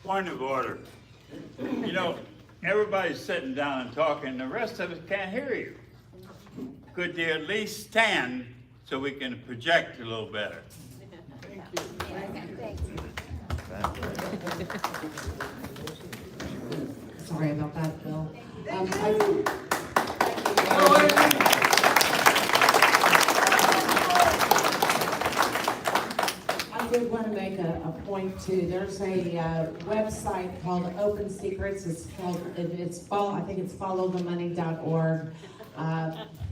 Point of order. You know, everybody's sitting down and talking, the rest of us can't hear you. Could you at least stand so we can project a little better? Sorry about that, Bill. I did want to make a point to, there's a website called Open Secrets. It's called, I think it's followthemoney.org.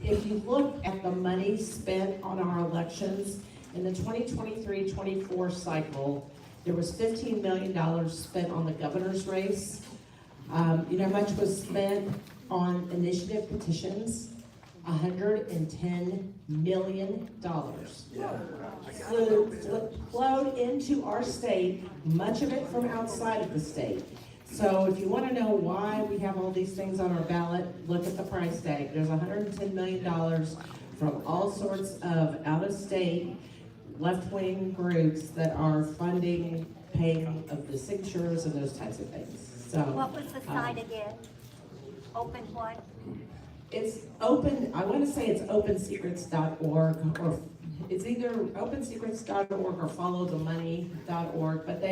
If you look at the money spent on our elections, in the 2023-24 cycle, there was $15 million spent on the governor's race. You know how much was spent on initiative petitions? $110 million. Flowed into our state, much of it from outside of the state. So if you want to know why we have all these things on our ballot, look at the price tag. There's $110 million from all sorts of out-of-state left-wing groups that are funding paying of the signatures and those types of things. So What was the site again? Open what? It's open, I want to say it's opensecrets.org, or it's either opensecrets.org or followthemoney.org, but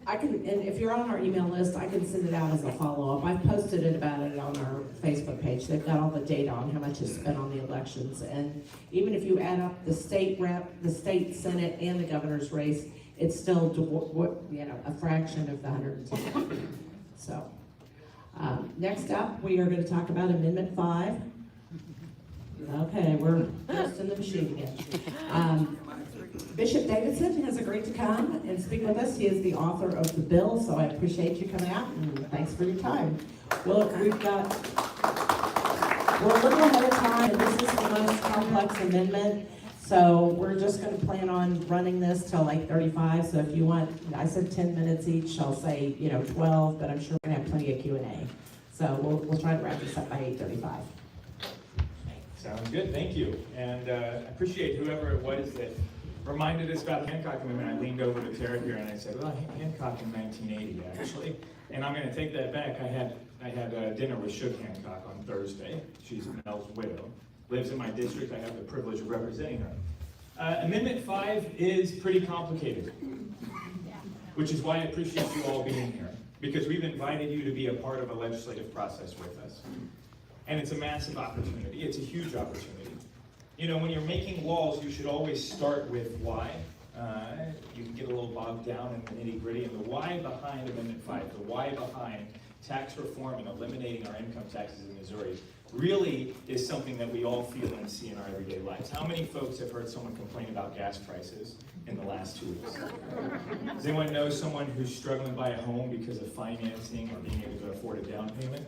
and if you're on our email list, I can send it out as a follow-up. I've posted it about it on our Facebook page. They've got all the data on how much is spent on the elections. And even if you add up the state rep, the state senate, and the governor's race, it's still, a fraction of the 110. So, next up, we are going to talk about Amendment 5. Okay, we're just in the machine again. Bishop Davidson has agreed to come and speak with us. He is the author of the bill, so I appreciate you coming out, and thanks for your time. Well, we're a little ahead of time, and this is the most complex amendment, so we're just going to plan on running this till like 35, so if you want, I said 10 minutes each, I'll say, 12, but I'm sure we're going to have plenty of Q&A. So we'll try to wrap this up by 8:35. Sounds good, thank you. And I appreciate whoever it was that reminded us about Hancock Amendment. I leaned over to Tara here and I said, well, Hancock in 1980, actually. And I'm going to take that back. I had dinner with Shook Hancock on Thursday. She's Mel's widow. Lives in my district. I have the privilege of representing her. Amendment 5 is pretty complicated, which is why I appreciate you all being here, because we've invited you to be a part of a legislative process with us. And it's a massive opportunity. It's a huge opportunity. When you're making laws, you should always start with why. You can get a little bogged down in the nitty-gritty, and the why behind Amendment 5, the why behind tax reform and eliminating our income taxes in Missouri really is something that we all feel and see in our everyday lives. How many folks have heard someone complain about gas prices in the last 2 weeks? Does anyone know someone who's struggling to buy a home because of financing or being able to afford a down payment?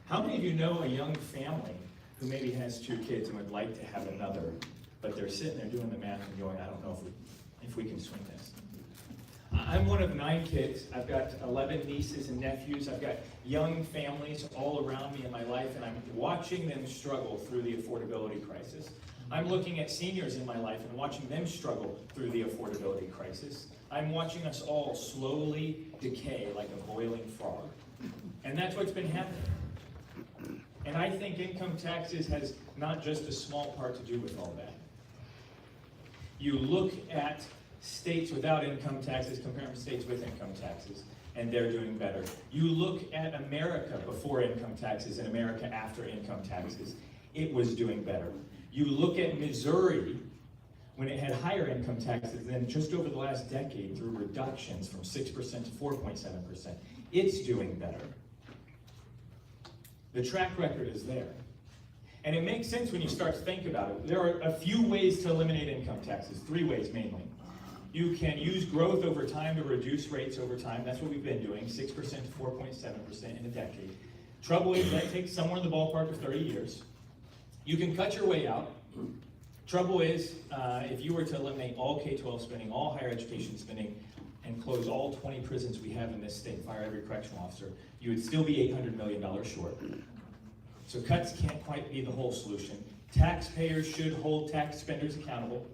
How many of you know a young family who maybe has 2 kids and would like to have another, but they're sitting there doing the math and going, I don't know if we can swing this. I'm one of 9 kids. I've got 11 nieces and nephews. I've got young families all around me in my life, and I'm watching them struggle through the affordability crisis. I'm looking at seniors in my life and watching them struggle through the affordability crisis. I'm watching us all slowly decay like a boiling frog. And that's what's been happening. And I think income taxes has not just a small part to do with all that. You look at states without income taxes, compare them to states with income taxes, and they're doing better. You look at America before income taxes and America after income taxes, it was doing better. You look at Missouri when it had higher income taxes than just over the last decade through reductions from 6% to 4.7%. It's doing better. The track record is there. And it makes sense when you start to think about it. There are a few ways to eliminate income taxes, 3 ways mainly. You can use growth over time to reduce rates over time. That's what we've been doing, 6% to 4.7% in a decade. Trouble is that takes somewhere in the ballpark of 30 years. You can cut your way out. Trouble is, if you were to eliminate all K-12 spending, all higher education spending, and close all 20 prisons we have in this state, fire every correctional officer, you would still be $800 million short. So cuts can't quite be the whole solution. Taxpayers should hold tax spenders accountable.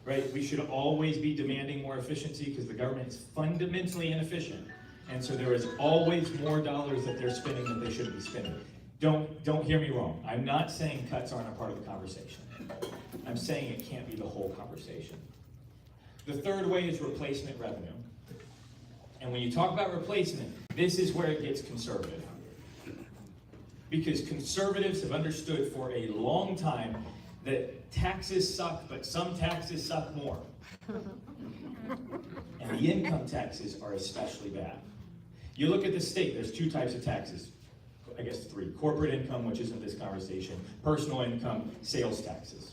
Right? We should always be demanding more efficiency because the government is fundamentally inefficient. And so there is always more dollars that they're spending that they shouldn't be spending. Don't hear me wrong. I'm not saying cuts aren't a part of the conversation. I'm saying it can't be the whole conversation. The third way is replacement revenue. And when you talk about replacement, this is where it gets conservative. Because conservatives have understood for a long time that taxes suck, but some taxes suck more. And the income taxes are especially bad. You look at the state, there's two types of taxes. I guess three. Corporate income, which isn't this conversation. Personal income, sales taxes.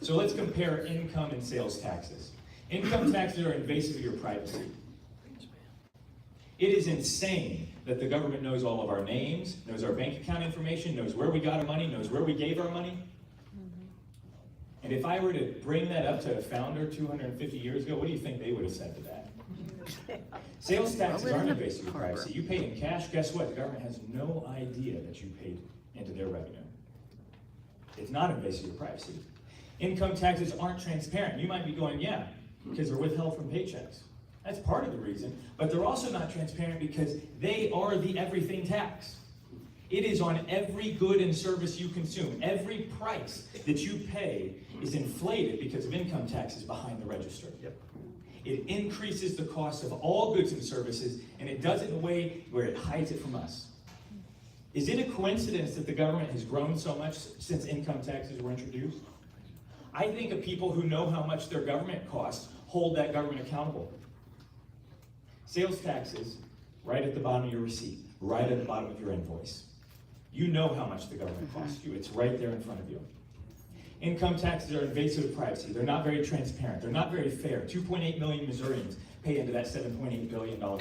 So let's compare income and sales taxes. Income taxes are invasive of your privacy. It is insane that the government knows all of our names, knows our bank account information, knows where we got our money, knows where we gave our money. And if I were to bring that up to a founder 250 years ago, what do you think they would have said to that? Sales taxes aren't invasive of privacy. You pay in cash, guess what? The government has no idea that you paid into their revenue. It's not invasive of privacy. Income taxes aren't transparent. You might be going, yeah, because they're withheld from paychecks. That's part of the reason, but they're also not transparent because they are the everything tax. It is on every good and service you consume. Every price that you pay is inflated because of income taxes behind the register. It increases the cost of all goods and services, and it does it in a way where it hides it from us. Is it a coincidence that the government has grown so much since income taxes were introduced? I think of people who know how much their government costs hold that government accountable. Sales taxes, right at the bottom of your receipt, right at the bottom of your invoice. You know how much the government costs you. It's right there in front of you. Income taxes are invasive of privacy. They're not very transparent. They're not very fair. 2.8 million Missourians pay into that $7.8 billion pot.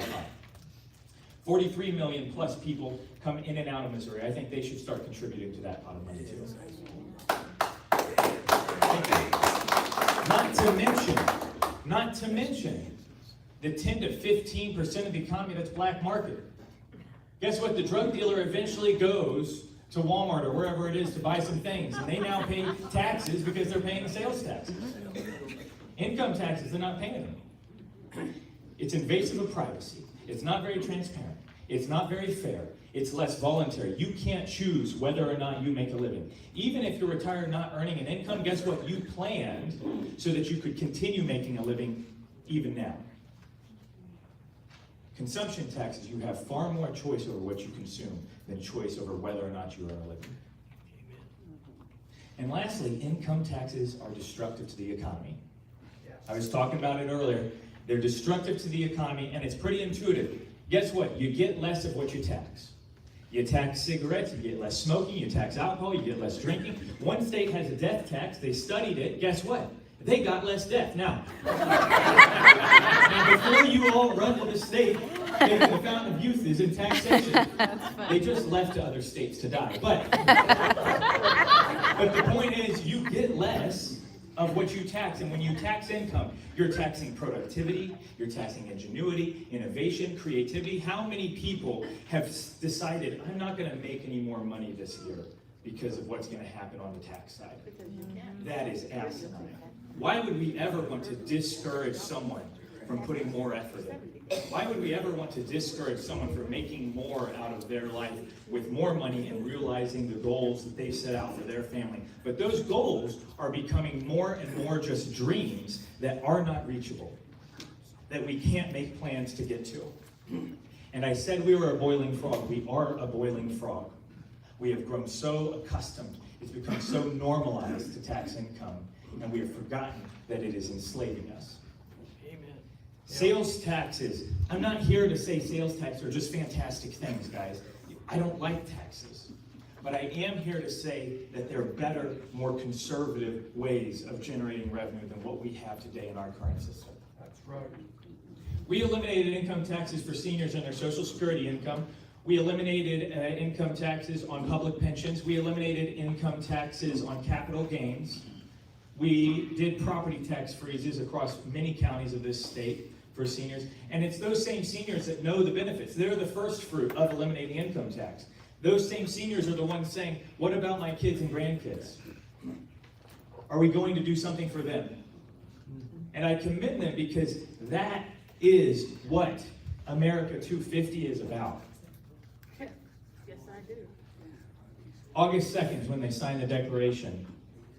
43 million plus people come in and out of Missouri. I think they should start contributing to that pot of money too. Not to mention the 10 to 15% of the economy that's black market. Guess what? The drug dealer eventually goes to Walmart or wherever it is to buy some things, and they now pay taxes because they're paying sales taxes. Income taxes, they're not paying them. It's invasive of privacy. It's not very transparent. It's not very fair. It's less voluntary. You can't choose whether or not you make a living. Even if you're retired not earning an income, guess what? You planned so that you could continue making a living even now. Consumption taxes, you have far more choice over what you consume than choice over whether or not you earn a living. And lastly, income taxes are destructive to the economy. I was talking about it earlier. They're destructive to the economy, and it's pretty intuitive. Guess what? You get less of what you tax. You tax cigarettes, you get less smoking, you tax alcohol, you get less drinking. One state has a death tax. They studied it. Guess what? They got less death. Now before you all run to the state, thinking the fountain of youth is in taxation, they just left to other states to die. But the point is, you get less of what you tax. And when you tax income, you're taxing productivity, you're taxing ingenuity, innovation, creativity. How many people have decided, I'm not going to make any more money this year because of what's going to happen on the tax side? That is asinine. Why would we ever want to discourage someone from putting more effort in? Why would we ever want to discourage someone from making more out of their life with more money and realizing the goals that they've set out for their family? But those goals are becoming more and more just dreams that are not reachable, that we can't make plans to get to. And I said we were a boiling frog. We are a boiling frog. We have grown so accustomed, it's become so normalized to tax income, and we have forgotten that it is enslaving us. Sales taxes. I'm not here to say sales taxes are just fantastic things, guys. I don't like taxes. But I am here to say that there are better, more conservative ways of generating revenue than what we have today in our current system. That's right. We eliminated income taxes for seniors and their Social Security income. We eliminated income taxes on public pensions. We eliminated income taxes on capital gains. We did property tax freezes across many counties of this state for seniors, and it's those same seniors that know the benefits. They're the first fruit of eliminating income tax. Those same seniors are the ones saying, what about my kids and grandkids? Are we going to do something for them? And I commend them because that is what America 250 is about. Yes, I do. August 2nd is when they sign the Declaration.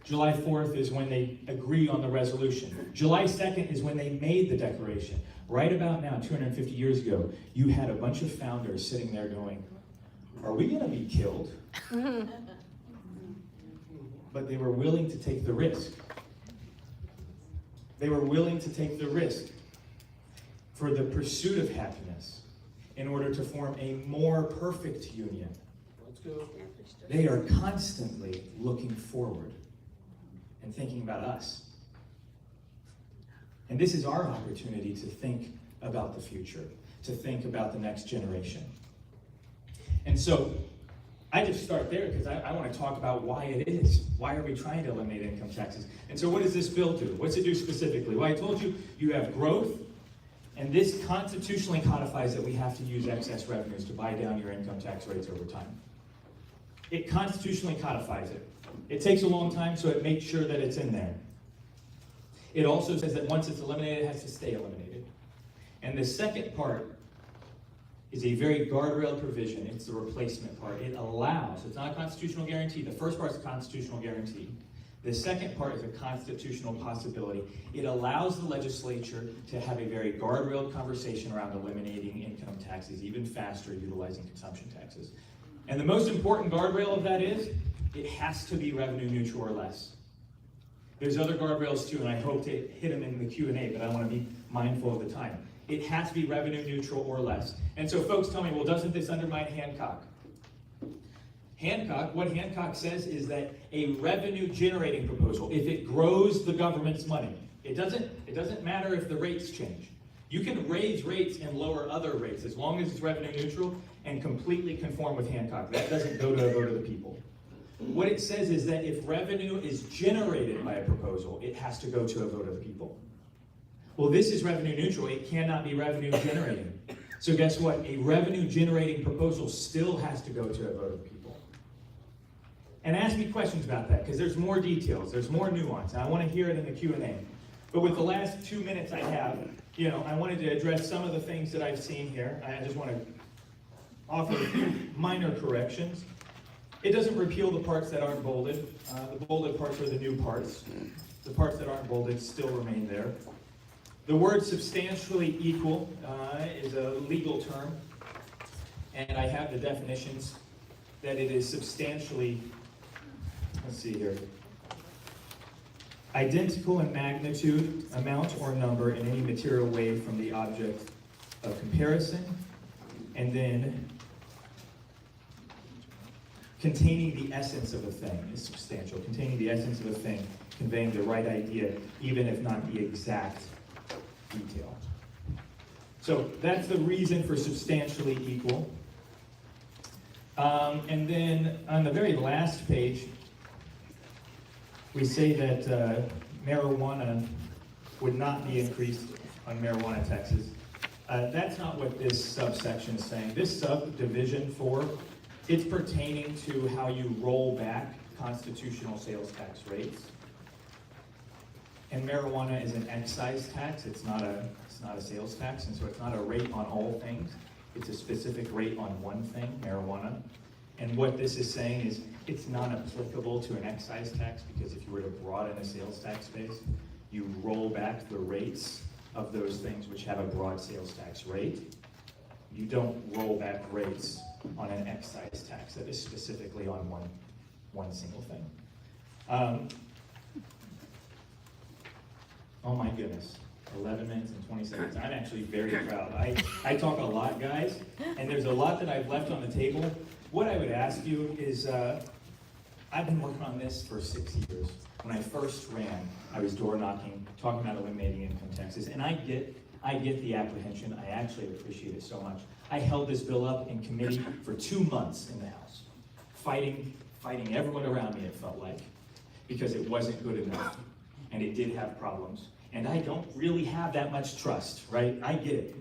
July 4th is when they agree on the resolution. July 2nd is when they made the Declaration. Right about now, 250 years ago, you had a bunch of founders sitting there going, are we going to be killed? but they were willing to take the risk. They were willing to take the risk for the pursuit of happiness in order to form a more perfect union. Let's go. They are constantly looking forward and thinking about us. And this is our opportunity to think about the future, to think about the next generation. And so, I just start there because I want to talk about why it is. Why are we trying to eliminate income taxes? And so what does this bill do? What's it do specifically? Well, I told you, you have growth, and this constitutionally codifies that we have to use excess revenues to buy down your income tax rates over time. It constitutionally codifies it. It takes a long time, so it makes sure that it's in there. It also says that once it's eliminated, it has to stay eliminated. And the second part is a very guardrail provision. It's the replacement part. It allows, it's not a constitutional guarantee. The first part is a constitutional guarantee. The second part is a constitutional possibility. It allows the legislature to have a very guardrailed conversation around eliminating income taxes even faster, utilizing consumption taxes. And the most important guardrail of that is, it has to be revenue neutral or less. There's other guardrails too, and I hope to hit them in the Q&A, but I want to be mindful of the time. It has to be revenue neutral or less. And so folks tell me, well, doesn't this undermine Hancock? What Hancock says is that a revenue generating proposal, if it grows the government's money, it doesn't matter if the rates change. You can raise rates and lower other rates as long as it's revenue neutral and completely conform with Hancock. That doesn't go to a vote of the people. What it says is that if revenue is generated by a proposal, it has to go to a vote of the people. Well, this is revenue neutral. It cannot be revenue generating. So guess what? A revenue generating proposal still has to go to a vote of the people. And ask me questions about that, because there's more details, there's more nuance, and I want to hear it in the Q&A. But with the last 2 minutes I have, I wanted to address some of the things that I've seen here. I just want to offer a few minor corrections. It doesn't repeal the parts that aren't bolded. The bolded parts are the new parts. The parts that aren't bolded still remain there. The word substantially equal is a legal term, and I have the definitions that it is substantially, let's see here, identical in magnitude, amount, or number in any material way from the object of comparison, and then containing the essence of a thing is substantial. Containing the essence of a thing, conveying the right idea, even if not the exact detail. So that's the reason for substantially equal. And then on the very last page, we say that marijuana would not be increased on marijuana taxes. That's not what this subsection is saying. This subdivision 4, it's pertaining to how you roll back constitutional sales tax rates. And marijuana is an excise tax. It's not a sales tax, and so it's not a rate on all things. It's a specific rate on one thing, marijuana. And what this is saying is it's not applicable to an excise tax, because if you were to broaden a sales tax base, you roll back the rates of those things which have a broad sales tax rate. You don't roll back rates on an excise tax that is specifically on one single thing. Oh my goodness, 11 minutes and 20 seconds. I'm actually very proud. I talk a lot, guys, and there's a lot that I've left on the table. What I would ask you is, I've been working on this for 6 years. When I first ran, I was door knocking, talking about eliminating income taxes, and I get the apprehension. I actually appreciate it so much. I held this bill up in committee for 2 months in the House, fighting everyone around me, it felt like, because it wasn't good enough, and it did have problems. And I don't really have that much trust, right? I get it.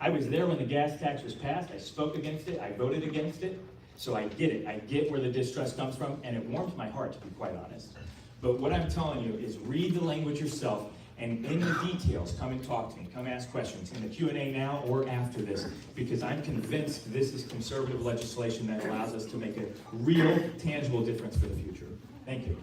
I was there when the gas tax was passed. I spoke against it. I voted against it. So I get it. I get where the distrust comes from, and it warms my heart, to be quite honest. But what I'm telling you is read the language yourself, and in the details, come and talk to me. Come ask questions in the Q&A now or after this, because I'm convinced this is conservative legislation that allows us to make a real, tangible difference for the future. Thank you.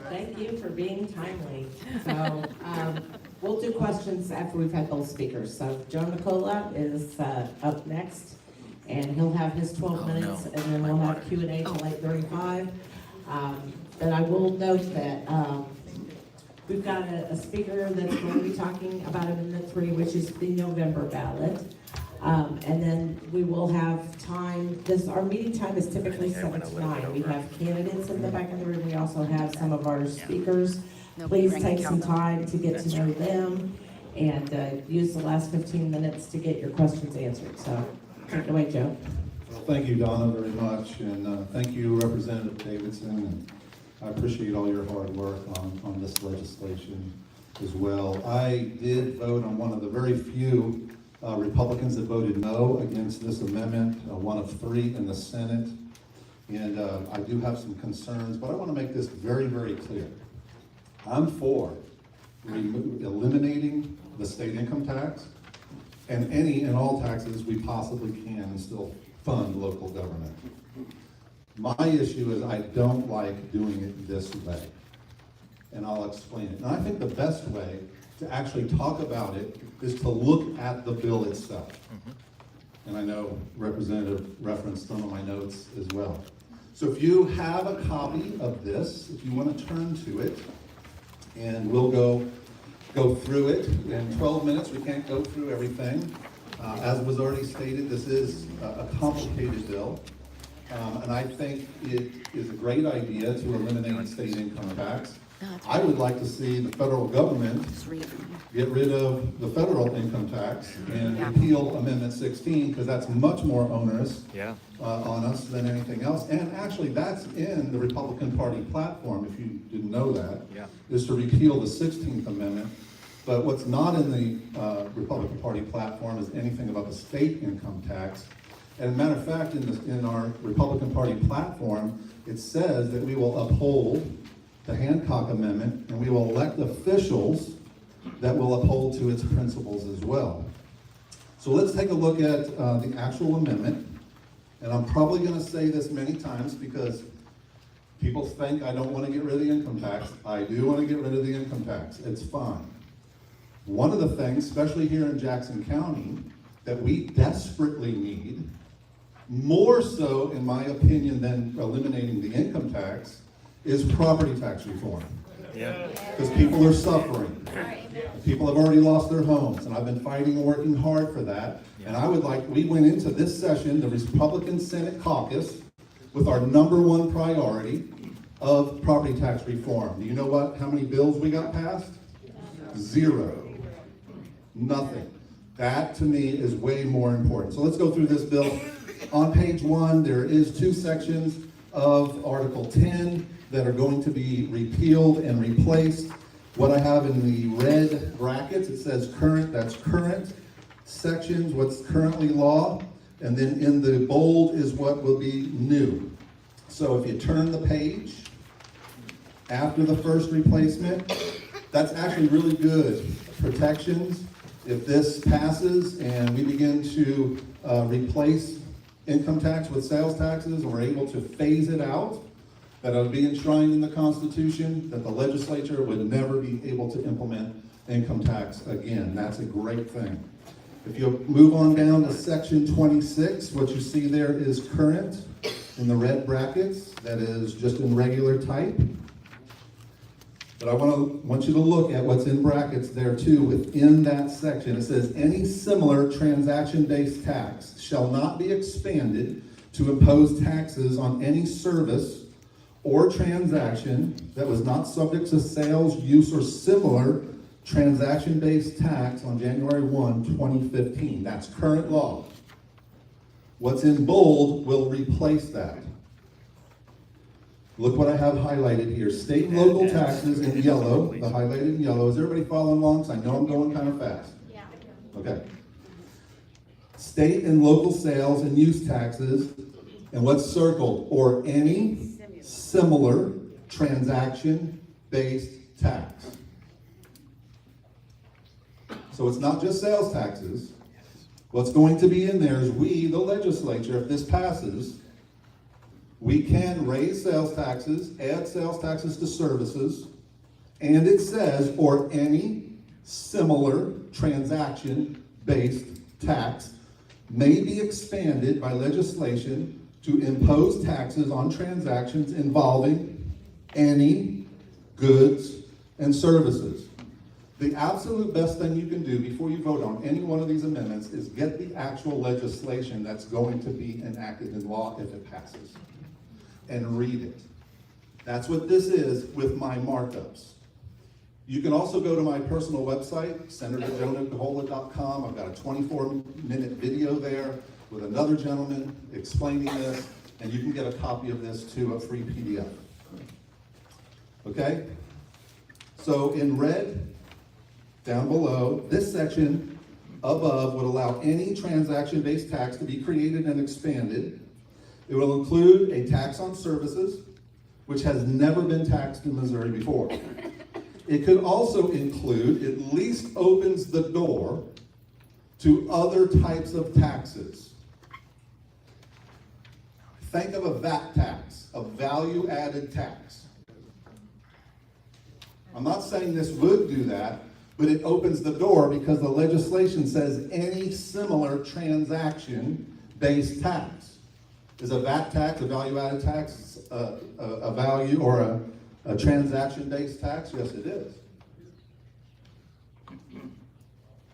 Thank you for being timely. So we'll do questions after we've had both speakers. So Joe Nicola is up next, and he'll have his 12 minutes, and then we'll have Q&A till 8:35. But I will note that we've got a speaker that's going to be talking about Amendment 3, which is the November ballot. And then we will have time, our meeting time is typically 7 to 9. We have candidates in the back of the room. We also have some of our speakers. Please take some time to get to know them and use the last 15 minutes to get your questions answered. So take it away, Joe. Well, thank you, Donna, very much. And thank you, Representative Davidson. And I appreciate all your hard work on this legislation as well. I did vote on one of the very few Republicans that voted no against this amendment, one of 3 in the Senate. And I do have some concerns, but I want to make this very, very clear. I'm for eliminating the state income tax and any and all taxes we possibly can and still fund local government. My issue is I don't like doing it this way, and I'll explain it. And I think the best way to actually talk about it is to look at the bill itself. And I know Representative referenced some of my notes as well. So if you have a copy of this, if you want to turn to it, and we'll go through it in 12 minutes. We can't go through everything. As was already stated, this is a complicated bill. And I think it is a great idea to eliminate state income tax. I would like to see the federal government get rid of the federal income tax and repeal Amendment 16, because that's much more onerous on us than anything else. And actually, that's in the Republican Party platform, if you didn't know that, is to repeal the 16th Amendment. But what's not in the Republican Party platform is anything about the state income tax. And matter of fact, in our Republican Party platform, it says that we will uphold the Hancock Amendment, and we will elect officials that will uphold to its principles as well. So let's take a look at the actual amendment. And I'm probably going to say this many times because people think I don't want to get rid of the income tax. I do want to get rid of the income tax. It's fine. One of the things, especially here in Jackson County, that we desperately need, more so in my opinion than eliminating the income tax, is property tax reform. Because people are suffering. People have already lost their homes, and I've been fighting and working hard for that. And I would like, we went into this session, the Republican Senate caucus, with our #1 priority of property tax reform. Do you know how many bills we got passed? 0. Nothing. That to me is way more important. So let's go through this bill. On page 1, there is 2 sections of Article 10 that are going to be repealed and replaced. What I have in the red brackets, it says current, that's current sections, what's currently law, and then in the bold is what will be new. So if you turn the page, after the first replacement, that's actually really good protections. If this passes and we begin to replace income tax with sales taxes, and we're able to phase it out, that it would be enshrined in the Constitution, that the legislature would never be able to implement income tax again. That's a great thing. If you move on down to section 26, what you see there is current in the red brackets. That is just in regular type. But I want you to look at what's in brackets there too. Within that section, it says any similar transaction-based tax shall not be expanded to impose taxes on any service or transaction that was not subject to sales, use, or similar transaction-based tax on January 1, 2015. That's current law. What's in bold will replace that. Look what I have highlighted here. State and local taxes in yellow, the highlighted in yellow. Is everybody following along? Because I know I'm going kind of fast. Yeah. Okay. State and local sales and use taxes, and what's circled, or any similar transaction-based tax. So it's not just sales taxes. What's going to be in there is we, the legislature, if this passes, we can raise sales taxes, add sales taxes to services, and it says, or any similar transaction-based tax may be expanded by legislation to impose taxes on transactions involving any goods and services. The absolute best thing you can do before you vote on any one of these amendments is get the actual legislation that's going to be enacted in law if it passes, and read it. That's what this is with my markups. You can also go to my personal website, senatorjoenicola.com. I've got a 24-minute video there with another gentleman explaining this, and you can get a copy of this too, a free PDF. Okay? So in red, down below, this section above would allow any transaction-based tax to be created and expanded. It will include a tax on services, which has never been taxed in Missouri before. It could also include, at least opens the door to other types of taxes. Think of a VAT tax, a value-added tax. I'm not saying this would do that, but it opens the door because the legislation says any similar transaction-based tax. Is a VAT tax, a value-added tax, a value or a transaction-based tax? Yes, it is.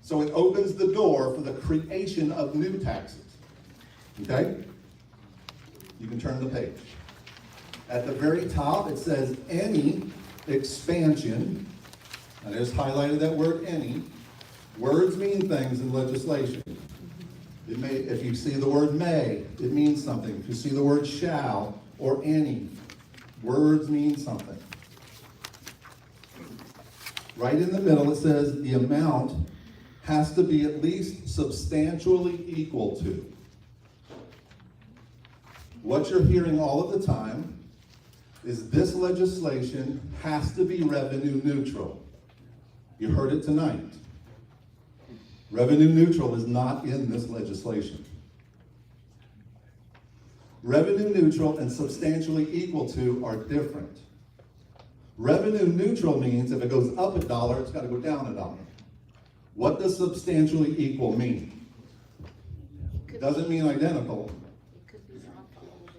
So it opens the door for the creation of new taxes. Okay? You can turn the page. At the very top, it says any expansion. I just highlighted that word any. Words mean things in legislation. It may, if you see the word may, it means something. If you see the word shall or any, words mean something. Right in the middle, it says the amount has to be at least substantially equal to. What you're hearing all of the time is this legislation has to be revenue neutral. You heard it tonight. Revenue neutral is not in this legislation. Revenue neutral and substantially equal to are different. Revenue neutral means if it goes up $1, it's got to go down $1. What does substantially equal mean? It doesn't mean identical.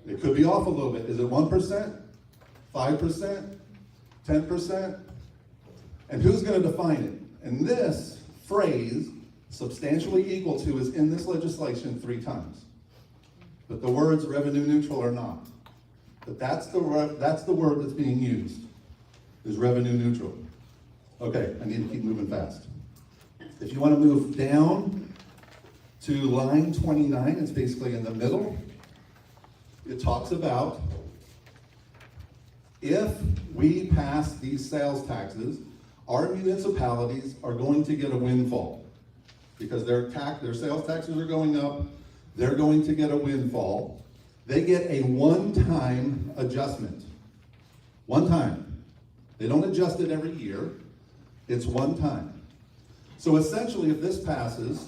It could be off a little bit. Is it 1%? 5%? 10%? And who's going to define it? And this phrase, substantially equal to, is in this legislation 3 times. But the words revenue neutral are not. But that's the word that's being used, is revenue neutral. Okay, I need to keep moving fast. If you want to move down to line 29, it's basically in the middle. It talks about if we pass these sales taxes, our municipalities are going to get a windfall because their sales taxes are going up. They're going to get a windfall. They get a one-time adjustment. One time. They don't adjust it every year. It's one time. So essentially, if this passes,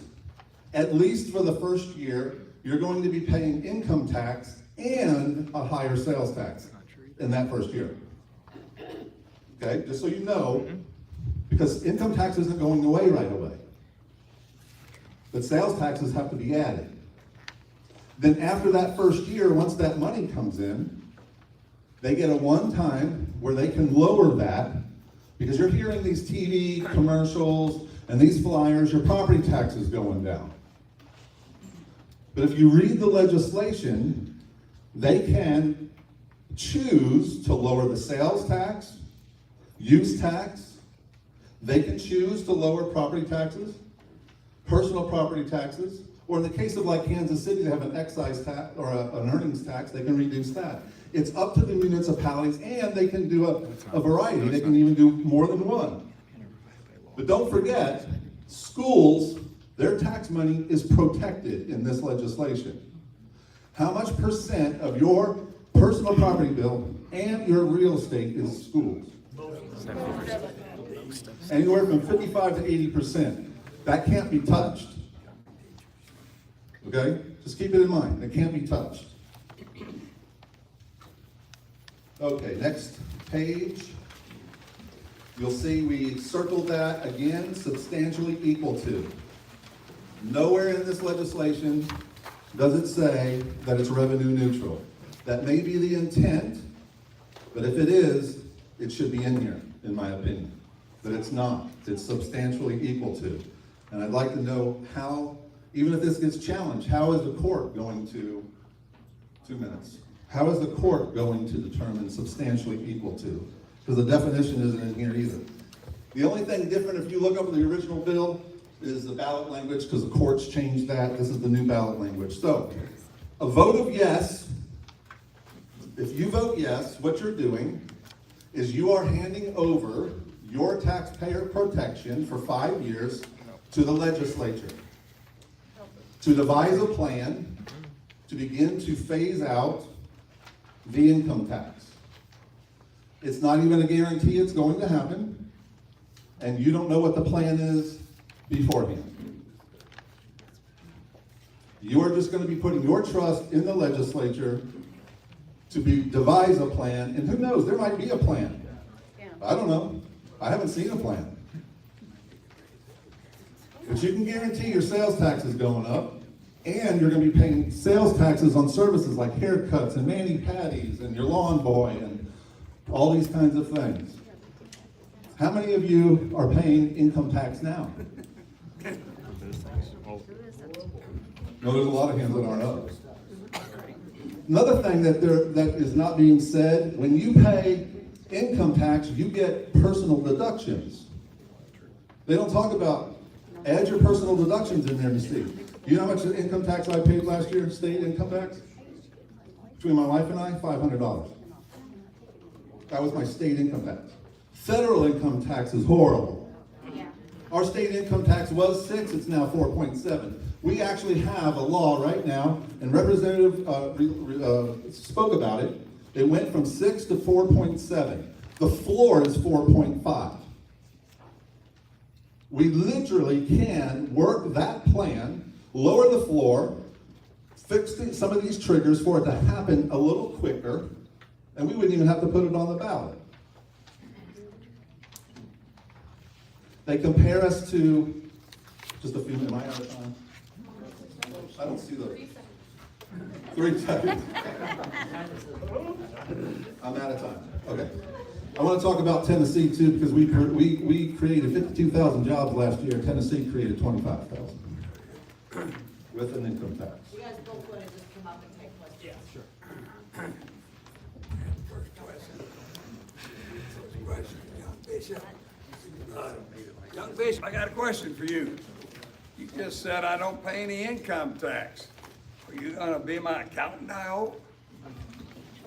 at least for the first year, you're going to be paying income tax and a higher sales tax in that first year. Okay, just so you know, because income tax isn't going away right away. But sales taxes have to be added. Then after that first year, once that money comes in, they get a one-time where they can lower that, because you're hearing these TV commercials and these flyers, your property tax is going down. But if you read the legislation, they can choose to lower the sales tax, use tax. They can choose to lower property taxes, personal property taxes, or in the case of like Kansas City, they have an excise tax or an earnings tax, they can reduce that. It's up to the municipalities, and they can do a variety. They can even do more than one. But don't forget, schools, their tax money is protected in this legislation. How much percent of your personal property bill and your real estate is schools? Anywhere from 55 to 80%. That can't be touched. Okay? Just keep it in mind. It can't be touched. Okay, next page. You'll see we circled that again, substantially equal to. Nowhere in this legislation does it say that it's revenue neutral. That may be the intent, but if it is, it should be in here, in my opinion. But it's not. It's substantially equal to. And I'd like to know how, even if this gets challenged, how is the court going to, 2 minutes, how is the court going to determine substantially equal to? Because the definition isn't in here either. The only thing different, if you look up the original bill, is the ballot language, because the courts changed that. This is the new ballot language. So, a vote of yes, if you vote yes, what you're doing is you are handing over your taxpayer protection for 5 years to the legislature to devise a plan to begin to phase out the income tax. It's not even a guarantee it's going to happen, and you don't know what the plan is beforehand. You are just going to be putting your trust in the legislature to devise a plan, and who knows, there might be a plan. I don't know. I haven't seen a plan. But you can guarantee your sales tax is going up, and you're going to be paying sales taxes on services like haircuts and mani-pedis and your lawn boy and all these kinds of things. How many of you are paying income tax now? No, there's a lot of hands that aren't up. Another thing that is not being said, when you pay income tax, you get personal deductions. They don't talk about, add your personal deductions in there to see. You know how much income tax I paid last year, state income tax? Between my wife and I, $500. That was my state income tax. Federal income tax is horrible. Our state income tax was 6, it's now 4.7. We actually have a law right now, and Representative spoke about it. It went from 6 to 4.7. The floor is 4.5. We literally can work that plan, lower the floor, fix some of these triggers for it to happen a little quicker, and we wouldn't even have to put it on the ballot. They compare us to, just a few minutes, am I out of time? I don't see the 3 seconds. I'm out of time. Okay. I want to talk about Tennessee too, because we created 52,000 jobs last year. Tennessee created 25,000 with an income tax. You guys both want to just come up and take questions? Yeah, sure. First question, Young Bishop. Young Bishop, I got a question for you. You just said I don't pay any income tax. Are you gonna be my accountant, I hope?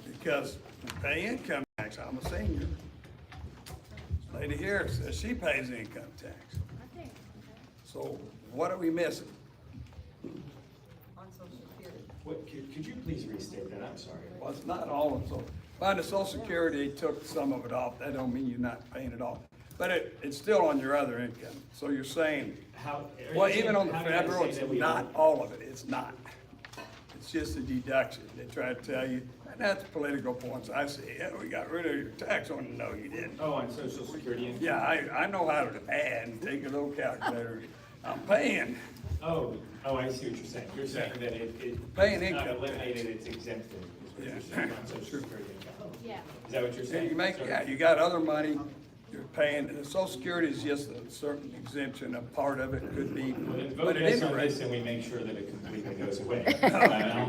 Because I pay income tax, I'm a senior. Lady here says she pays income tax. So what are we missing? On Social Security. What, could you please restate that? I'm sorry. Well, it's not all of them. By the Social Security, they took some of it off. That don't mean you're not paying it off. But it's still on your other income. So you're saying, well, even on the federal, it's not all of it. It's not. It's just a deduction. They try to tell you, and that's political points. I say, yeah, we got rid of your tax on it. No, you didn't. Oh, on Social Security income? Yeah, I know how to add and take a little calculator. I'm paying. Oh, I see what you're saying. You're saying that Paying it's not income eliminated, it's exempted, is what you're saying on Social Security income. Yeah. Is that what you're saying? You got other money you're paying. The Social Security is just a certain exemption. A part of it could be. Vote But at yes any on rate, this and we make sure that it completely goes away. But I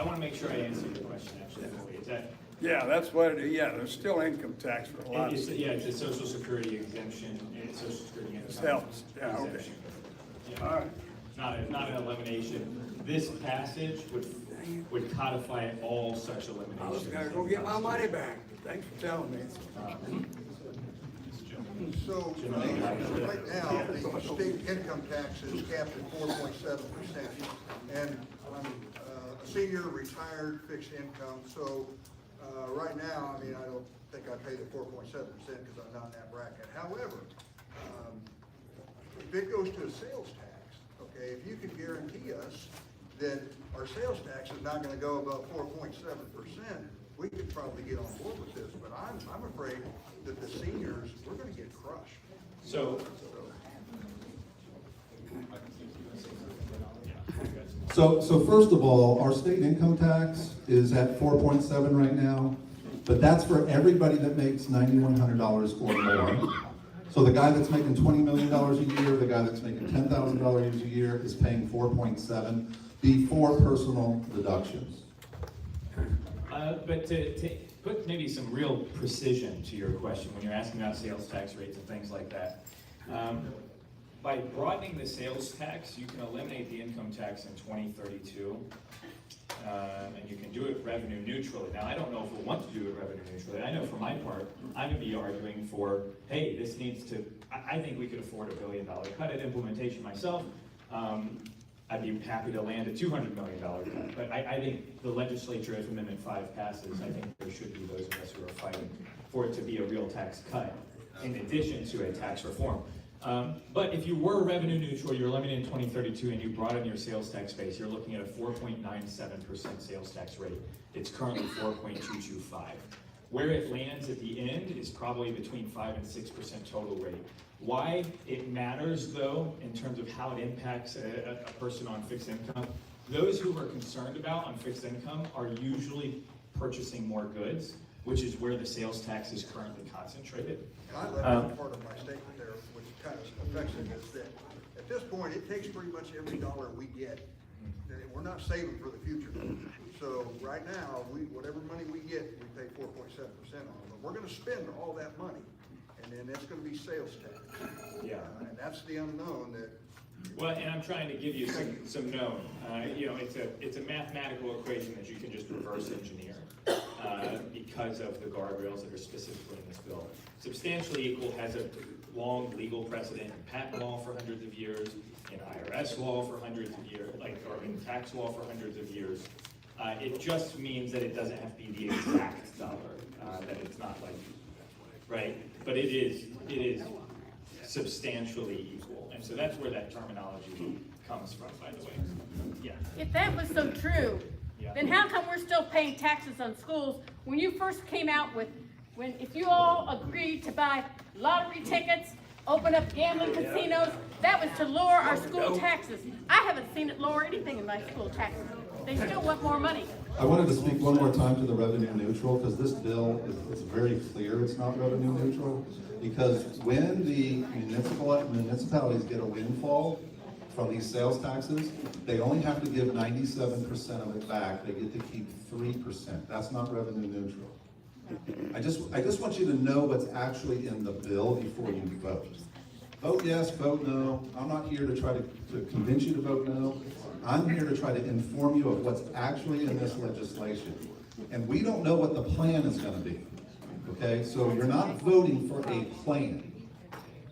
want to make sure I answer your question actually. Is that? yeah, that's what it is. Yeah, there's still income tax for a lot of Yeah, it's a Social Security exemption, it's Social Security income. It helps. Yeah, okay. exemption. Yeah. All right. Not an elimination. This passage would codify all such eliminations. I was gonna go get my money back. Thanks for telling me. So, right now, the state income tax is capped at 4.7%. And I'm a senior, retired, fixed income, so right now, I mean, I don't think I pay the 4.7% because I'm not in that bracket. However, if it goes to a sales tax, okay, if you can guarantee us that our sales tax is not going to go above 4.7%, we could probably get on board with this, but I'm afraid that the seniors, we're gonna get crushed. So first of all, our state income tax is at 4.7 right now, but that's for everybody that makes $9,100 or more. So the guy that's making $20 million a year, the guy that's making $10,000 a year is paying 4.7 before personal deductions. But to put maybe some real precision to your question, when you're asking about sales tax rates and things like that, by broadening the sales tax, you can eliminate the income tax in 2032, and you can do it revenue neutrally. Now, I don't know if we'll want to do it revenue neutrally. I know for my part, I'm going to be arguing for, hey, this needs to, I think we could afford $1 billion cut at implementation myself. I'd be happy to land a $200 million cut, but I think the legislature, if Amendment 5 passes, I think there should be those of us who are fighting for it to be a real tax cut, in addition to a tax reform. But if you were revenue neutral, you're limited in 2032, and you brought in your sales tax base, you're looking at a 4.97% sales tax rate. It's currently 4.225. Where it lands at the end is probably between 5 and 6% total rate. Why it matters, though, in terms of how it impacts a person on fixed income, those who are concerned about on fixed income are usually purchasing more goods, which is where the sales tax is currently concentrated. I left part of my statement there, which kind of affects it, is that at this point, it takes pretty much every dollar we get. We're not saving for the future. So right now, whatever money we get, we pay 4.7% on. But we're going to spend all that money, and then it's going to be sales tax. Yeah. And that's the unknown that. Well, and I'm trying to give you some known. You know, it's a mathematical equation that you can just reverse engineer because of the guardrails that are specifically in this bill. Substantially Equal has a long legal precedent in patent law for hundreds of years, in IRS law for hundreds of years, or in tax law for hundreds of years. It just means that it doesn't have to be the exact dollar, that it's not like, right? But it is substantially equal. And so that's where that terminology comes from, by the way. Yeah. If that was so true, then how come we're still paying taxes on schools when you first came out with, if you all agreed to buy lottery tickets, open up gambling casinos, that was to lower our school taxes. I haven't seen it lower anything in my school taxes. They still want more money. I wanted to speak one more time to the revenue neutral, because this bill is very clear it's not revenue neutral. Because when the municipalities get a windfall from these sales taxes, they only have to give 97% of it back. They get to keep 3%. That's not revenue neutral. I just want you to know what's actually in the bill before you vote. Vote yes, vote no. I'm not here to try to convince you to vote no. I'm here to try to inform you of what's actually in this legislation. And we don't know what the plan is going to be. Okay, so you're not voting for a plan.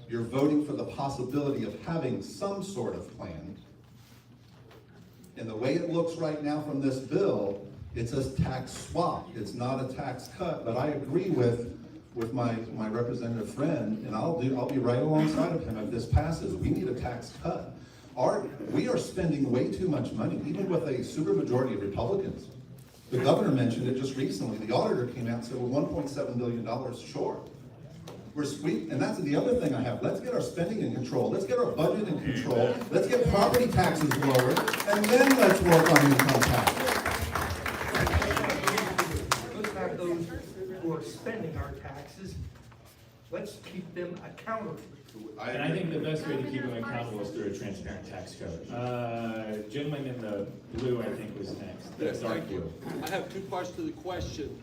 You're voting for the possibility of having some sort of plan. And the way it looks right now from this bill, it's a tax swap. It's not a tax cut. But I agree with my representative friend, and I'll be right alongside of him if this passes. We need a tax cut. We are spending way too much money, even with a supermajority of Republicans. The governor mentioned it just recently. The auditor came out and said we're $1.7 billion short. And that's the other thing I have. Let's get our spending in control. Let's get our budget in control. Let's get property taxes lowered, and then let's work on income tax. Let's have those who are spending our taxes, let's keep them accountable. And I think the best way to keep them accountable is through a transparent tax code. Gentleman in the blue, I think, was next. Yes, thank you. I have two parts to the question.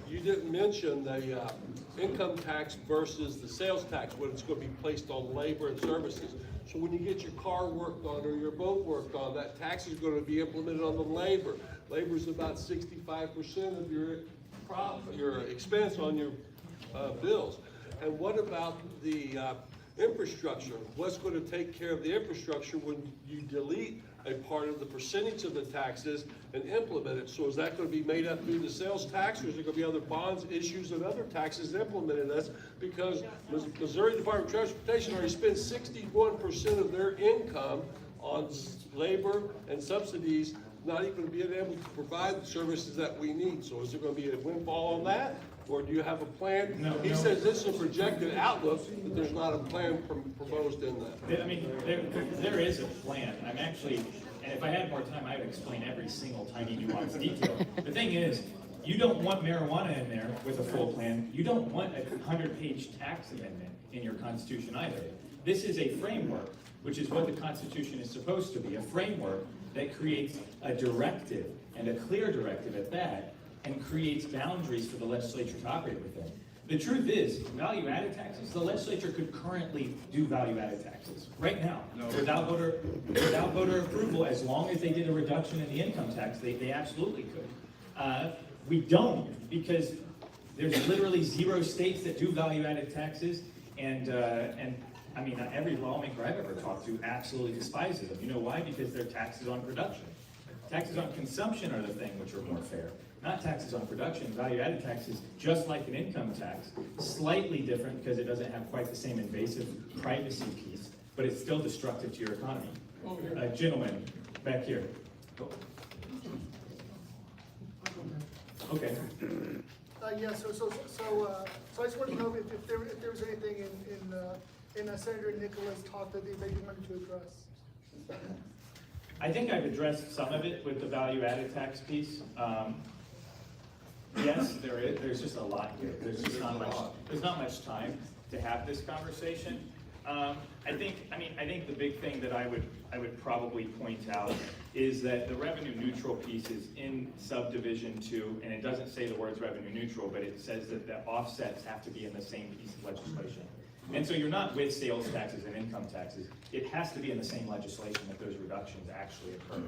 You didn't mention the income tax versus the sales tax, when it's going to be placed on labor and services. So when you get your car worked on or your boat worked on, that tax is going to be implemented on the labor. Labor is about 65% of your expense on your bills. And what about the infrastructure? What's going to take care of the infrastructure when you delete a part of the percentage of the taxes and implement it? So is that going to be made up through the sales tax, or is there going to be other bonds, issues, and other taxes implemented? That's because Missouri Department of Transportation already spends 61% of their income on labor and subsidies not even being able to provide the services that we need. So is there gonna be a windfall on that? Or do you have a plan? No, He no. says this is a projected outlook, but there's not a plan proposed in that. I mean, there is a plan. I'm actually, and if I had more time, I would explain every single tiny nuance detail. The thing is, you don't want marijuana in there with a full plan. You don't want a 100-page tax amendment in your Constitution either. This is a framework, which is what the Constitution is supposed to be, a framework that creates a directive, and a clear directive at that, and creates boundaries for the legislature to operate within. The truth is, value-added taxes, the legislature could currently do value-added taxes right now, without voter approval, as long as they did a reduction in the income tax, they absolutely could. We don't, because there's literally 0 states that do value-added taxes, and I mean, every lawmaker I've ever talked to absolutely despises them. You know why? Because they're taxes on production. Taxes on consumption are the thing which are more fair, not taxes on production. Value-added taxes, just like an income tax, slightly different because it doesn't have quite the same invasive privacy piece, but it's still destructive to your economy. Gentlemen, back here. Okay. Yeah, so I just wanted to know if there was anything in Senator Nicholas' talk that they wanted to address. I think I've addressed some of it with the value-added tax piece. Yes, there is. There's just a lot here. There's just not much. There's not much time to have this conversation. I think the big thing that I would probably point out is that the revenue neutral piece is in subdivision 2, and it doesn't say the words revenue neutral, but it says that the offsets have to be in the same piece of legislation. And so you're not with sales taxes and income taxes. It has to be in the same legislation that those reductions actually occur.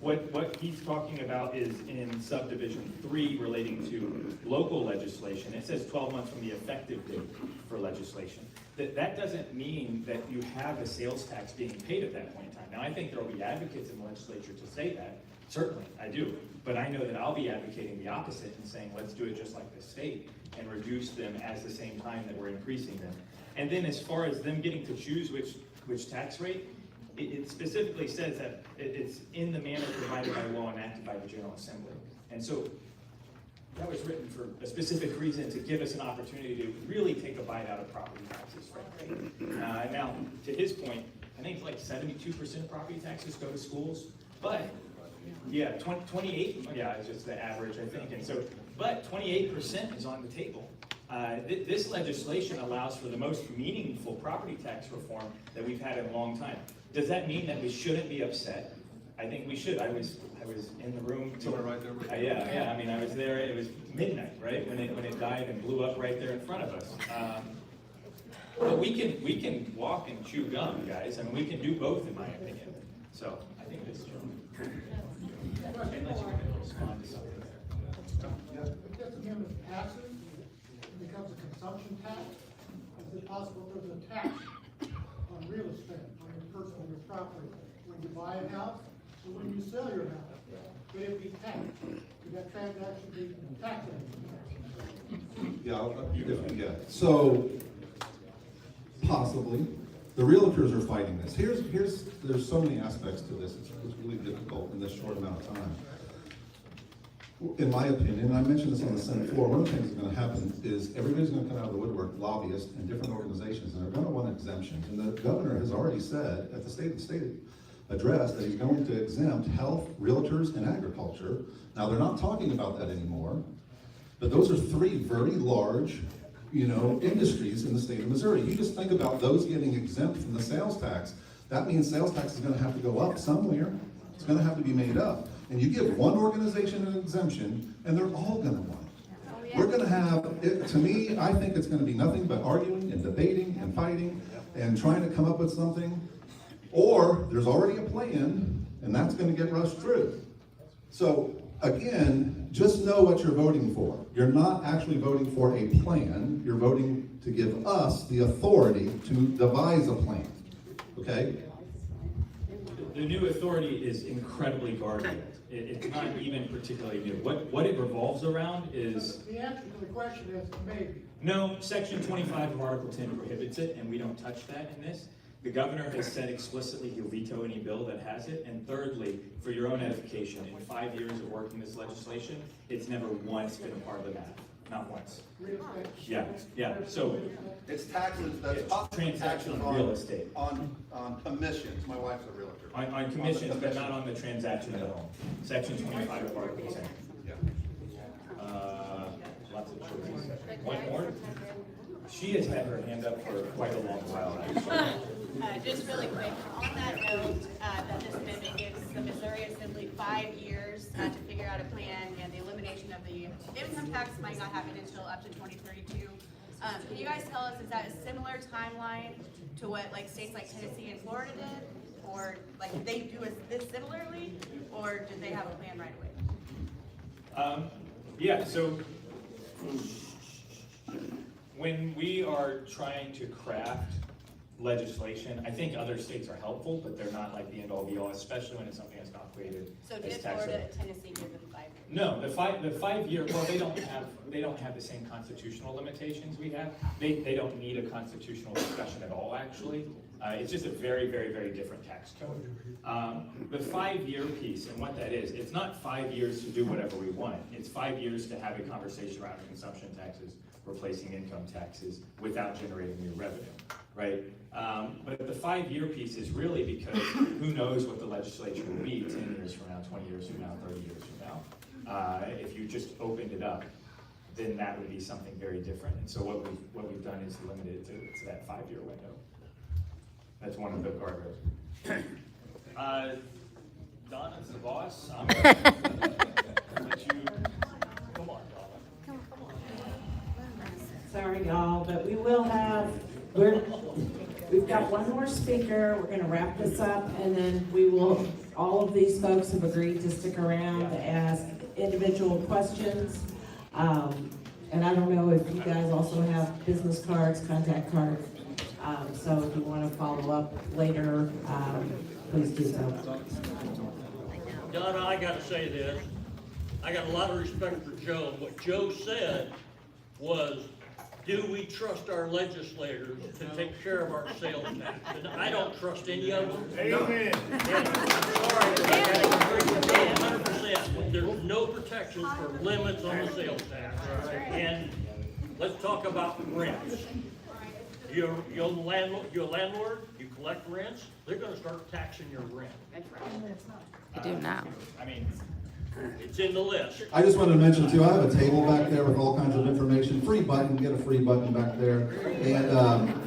What he's talking about is in subdivision 3 relating to local legislation. It says 12 months from the effective date for legislation. That doesn't mean that you have a sales tax being paid at that point in time. Now, I think there will be advocates in the legislature to say that. Certainly, I do. But I know that I'll be advocating the opposite and saying, let's do it just like the state and reduce them at the same time that we're increasing them. And then as far as them getting to choose which tax rate, it specifically says that it's in the manner provided by law enacted by the General Assembly. And so that was written for a specific reason, to give us an opportunity to really take a bite out of property taxes, frankly. Now, to his point, I think it's like 72% property taxes go to schools, but yeah, 28, yeah, it's just the average, I think. And so, but 28% is on the table. This legislation allows for the most meaningful property tax reform that we've had in a long time. Does that mean that we shouldn't be upset? I think we should. I was in the room till right there. Yeah. I mean, I was there. It was midnight, right, when it died and blew up right there in front of us. But we can walk and chew gum, guys. I mean, we can do both, in my opinion. So I think this is true. Unless you want to respond to something. If this amendment passes, it becomes a consumption tax. Is it possible there's a tax on real estate, on your personal, your property, when you buy a house, and when you sell your house? Would it be taxed? Would that transaction be taxable? Yeah. So possibly, the realtors are fighting this. There's so many aspects to this. It's really difficult in this short amount of time. In my opinion, and I mentioned this on the Senate floor, one of the things that's going to happen is everybody's going to come out of the woodwork, lobbyists and different organizations, and they're going to want exemptions. And the governor has already said at the state address that he's going to exempt health, realtors, and agriculture. Now, they're not talking about that anymore, but those are 3 very large, industries in the state of Missouri. You just think about those getting exempt from the sales tax. That means sales tax is going to have to go up somewhere. It's going to have to be made up. And you give one organization an exemption, and they're all going to want it. We're going to have, to me, I think it's going to be nothing but arguing and debating and fighting and trying to come up with something. Or there's already a plan, and that's going to get rushed through. So again, just know what you're voting for. You're not actually voting for a plan. You're voting to give us the authority to devise a plan. Okay? The new authority is incredibly guarded. It's not even particularly new. What it revolves around is... The answer to the question is maybe. No, Section 25 of Article 10 prohibits it, and we don't touch that in this. The governor has said explicitly he'll veto any bill that has it. And thirdly, for your own edification, in 5 years of working this legislation, it's never once been a part of the map. Not once. Yeah, yeah. So It's taxes, that's it's possible transaction taxes on real estate. On commissions, my wife's a realtor. On commissions, but not on the transaction of the home. Section 25 of Article 10. Yeah. Lots of choices. One more? She has had her hand up for quite a long while, actually. Just really quick, on that note, that this amendment gives the Missouri Assembly 5 years to figure out a plan, and the elimination of the income tax might not happen until up to 2032. Can you guys tell us, is that a similar timeline to what like states like Tennessee and Florida did? Or like did they do this similarly, or did they have a plan right away? Yeah, so when we are trying to craft legislation, I think other states are helpful, but they're not like the end all be all, especially when it's something that's not created So as did taxable. Florida and Tennessee give them 5 years? No, the 5 year, well, they don't have the same constitutional limitations we have. They don't need a constitutional discussion at all, actually. It's just a very, very, very different tax code. The 5 year piece, and what that is, it's not 5 years to do whatever we want. It's 5 years to have a conversation around consumption taxes, replacing income taxes without generating new revenue, right? But the 5 year piece is really because who knows what the legislature will be 10 years from now, 20 years from now, 30 years from now. If you just opened it up, then that would be something very different. And so what we've done is limited it to that 5 year window. That's one of the guardrails. Donna's the boss. I'm gonna let you, come on, Donna. Sorry, y'all, but we will have, we've got one more speaker. We're gonna wrap this up, and then we will, all of these folks have agreed to stick around to ask individual questions. And I don't know if you guys also have business cards, contact cards. So if you want to follow up later, please do so. Donna, I gotta say this. I got a lot of respect for Joe. What Joe said was, do we trust our legislators to take care of our sales tax? And I don't trust any of them. Amen. Sorry, but I gotta agree with Joe 100%. There's no protection for limits on the sales tax. And let's talk about rents. You're a landlord, you collect rents, they're gonna start taxing your rent. That's right. You do now. I mean, it's in the list. I just wanted to mention too, I have a table back there with all kinds of information, free button, get a free button back there. And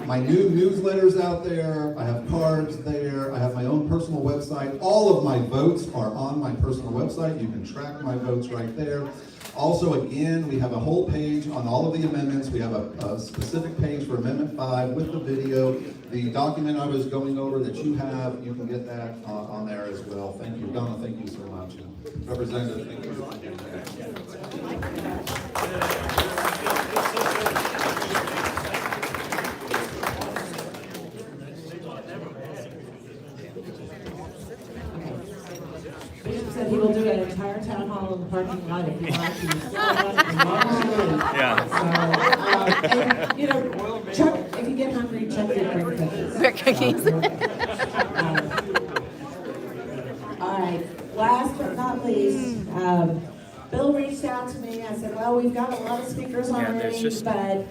my new newsletter's out there, I have cards there, I have my own personal website. All of my votes are on my personal website, you can track my votes right there. Also, again, we have a whole page on all of the amendments. We have a specific page for Amendment 5 with the video. The document I was going over that you have, you can get that on there as well. Thank you, Donna, thank you so much. And Representative, thank you for doing Bishop said he will do an entire town hall in the parking lot if you want to. Yeah. So, and, you know, Chuck, if you get hungry, Chuck did bring cookies. Bring cookies. All right, last but not least, Bill reached out to me. I said, well, we've got a lot of speakers already, but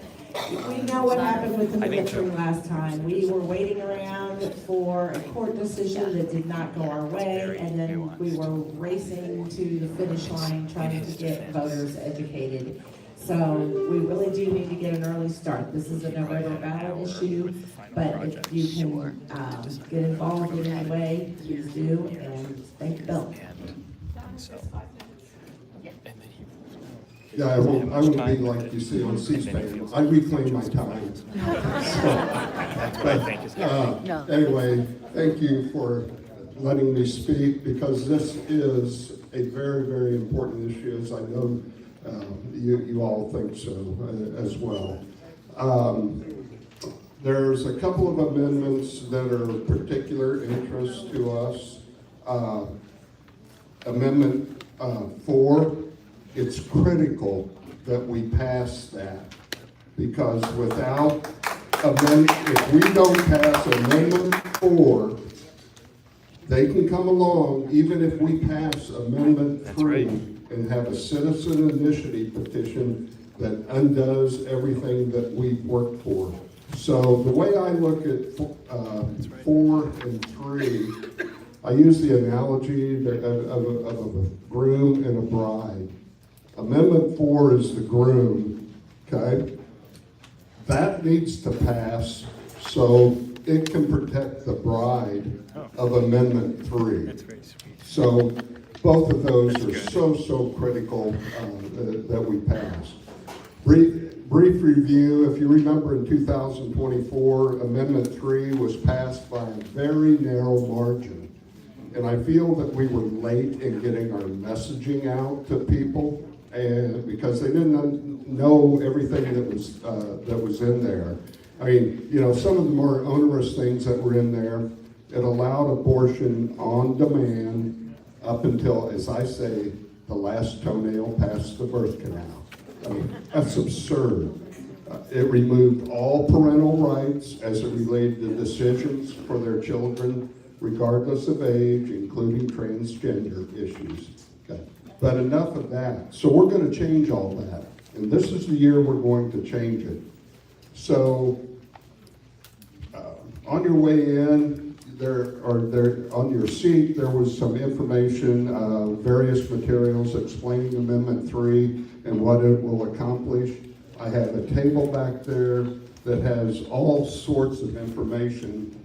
we know what happened with the military last time. We were waiting around for a court decision that did not go our way, and then we were racing to the finish line trying to get voters educated. So we really do need to get an early start. This is a November ballot issue, but if you can get involved in any way, please do, and thank you, Bill. Yeah, I won't be like you see on C-SPAN. I reclaim my time. Anyway, thank you for letting me speak, because this is a very, very important issue, as I know you all think so as well. There's a couple of amendments that are of particular interest to us. Amendment 4, it's critical that we pass that, because without if we don't pass Amendment 4, they can come along, even if we pass Amendment 3 and have a citizen initiative petition that undoes everything that we've worked for. So the way I look at 4 and 3, I use the analogy of a groom and a bride. Amendment 4 is the groom, okay? That needs to pass so it can protect the bride of Amendment 3. So both of those are so critical that we pass. Brief review, if you remember in 2024, Amendment 3 was passed by a very narrow margin. And I feel that we were late in getting our messaging out to people, and because they didn't know everything that was in there. I mean, you know, some of the more onerous things that were in there, it allowed abortion on demand up until, as I say, the last toenail past the birth canal. I mean, that's absurd. It removed all parental rights as it related to decisions for their children, regardless of age, including transgender issues. Okay. But enough of that. So we're going to change all that. And this is the year we're going to change it. So on your way in, on your seat, there was some information, various materials explaining Amendment 3 and what it will accomplish. I have a table back there that has all sorts of information.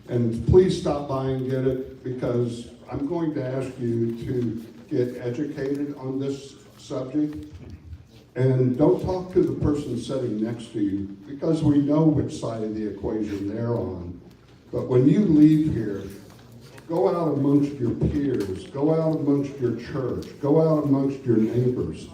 And please stop by and get it, because I'm going to ask you to get educated on this subject. And don't talk to the person sitting next to you, because we know which side of the equation they're on. But when you leave here, go out amongst your peers, go out amongst your church, go out amongst your neighbors,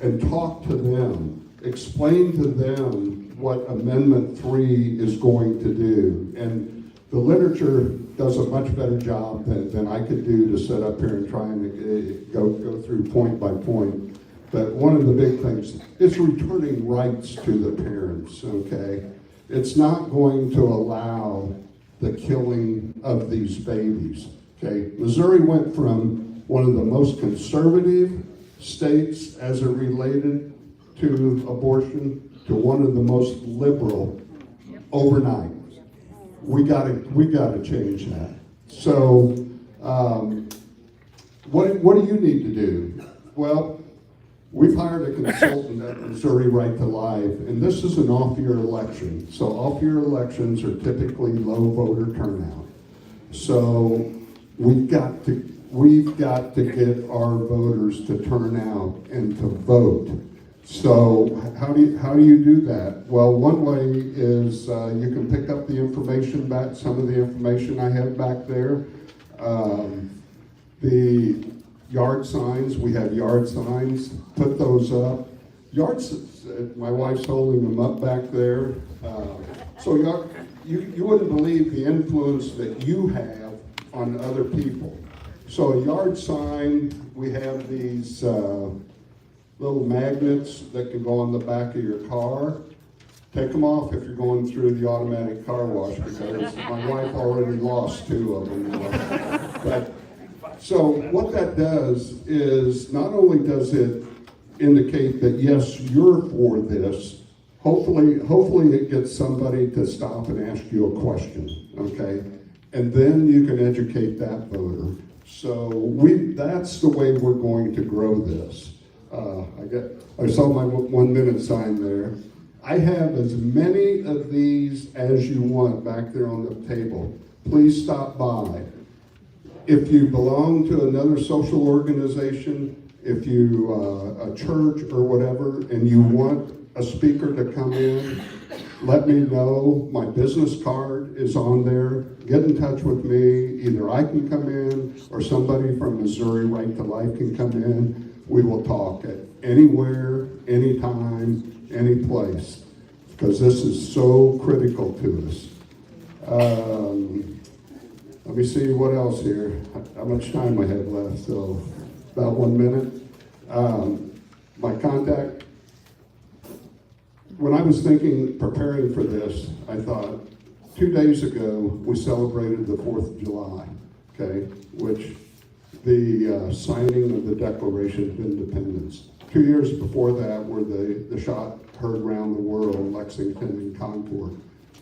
and talk to them. Explain to them what Amendment 3 is going to do. And the literature does a much better job than I could do to sit up here and try and go through point by point. But one of the big things is returning rights to the parents, okay? It's not going to allow the killing of these babies, okay? Missouri went from one of the most conservative states as it related to abortion to one of the most liberal overnight. We gotta change that. So, what do you need to do? Well, we've hired a consultant at Missouri Right to Life, and this is an off-year election. So off-year elections are typically low voter turnout. So we've got to get our voters to turn out and to vote. So how do you do that? Well, one way is you can pick up the information back, some of the information I have back there. The yard signs, we have yard signs, put those up. My wife's holding them up back there. So you wouldn't believe the influence that you have on other people. So a yard sign, we have these little magnets that can go on the back of your car. Take them off if you're going through the automatic car wash, because my wife already lost 2 of them. But so what that does is not only does it indicate that yes, you're for this, hopefully it gets somebody to stop and ask you a question, okay? And then you can educate that voter. So that's the way we're going to grow this. I saw my 1 minute sign there. I have as many of these as you want back there on the table. Please stop by. If you belong to another social organization, if you, a church or whatever, and you want a speaker to come in, let me know. My business card is on there. Get in touch with me. Either I can come in or somebody from Missouri Right to Life can come in. We will talk at anywhere, anytime, any place, because this is so critical to us. Let me see what else here. How much time I have left? So about 1 minute. My contact when I was preparing for this, I thought, 2 days ago, we celebrated the 4th of July, okay, which the signing of the Declaration of Independence. 2 years before that were the shot heard around the world, Lexington and Concord.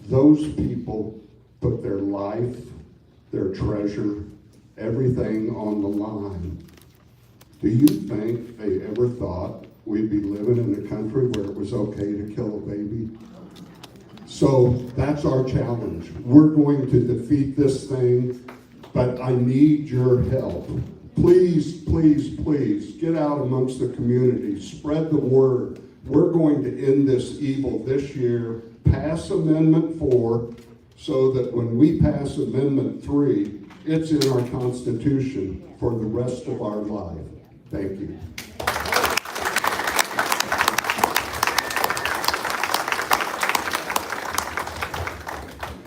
Those people put their life, their treasure, everything on the line. Do you think they ever thought we'd be living in a country where it was okay to kill a baby? So that's our challenge. We're going to defeat this thing, but I need your help. Please, please, please, get out amongst the community, spread the word. We're going to end this evil this year, pass Amendment 4, so that when we pass Amendment 3, it's in our Constitution for the rest of our life. Thank you.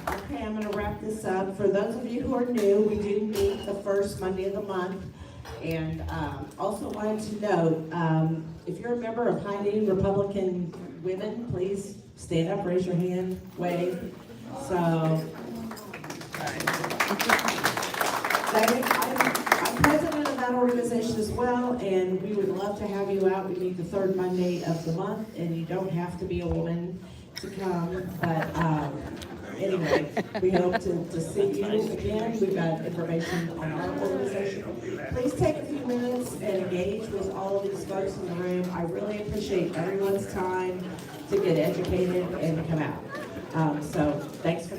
Okay, I'm going to wrap this up. For those of you who are new, we do meet the first Monday of the month. And also wanted to note, if you're a member of High-Need Republican Women, please stand up, raise your hand, wave. So, I'm president of that organization as well, and we would love to have you out. We meet the third Monday of the month, and you don't have to be a woman to come, but anyway, we hope to see you again. We've got information on our organization. Please take a few minutes and engage with all of these folks in the room. I really appreciate everyone's time to get educated and come out. So thanks for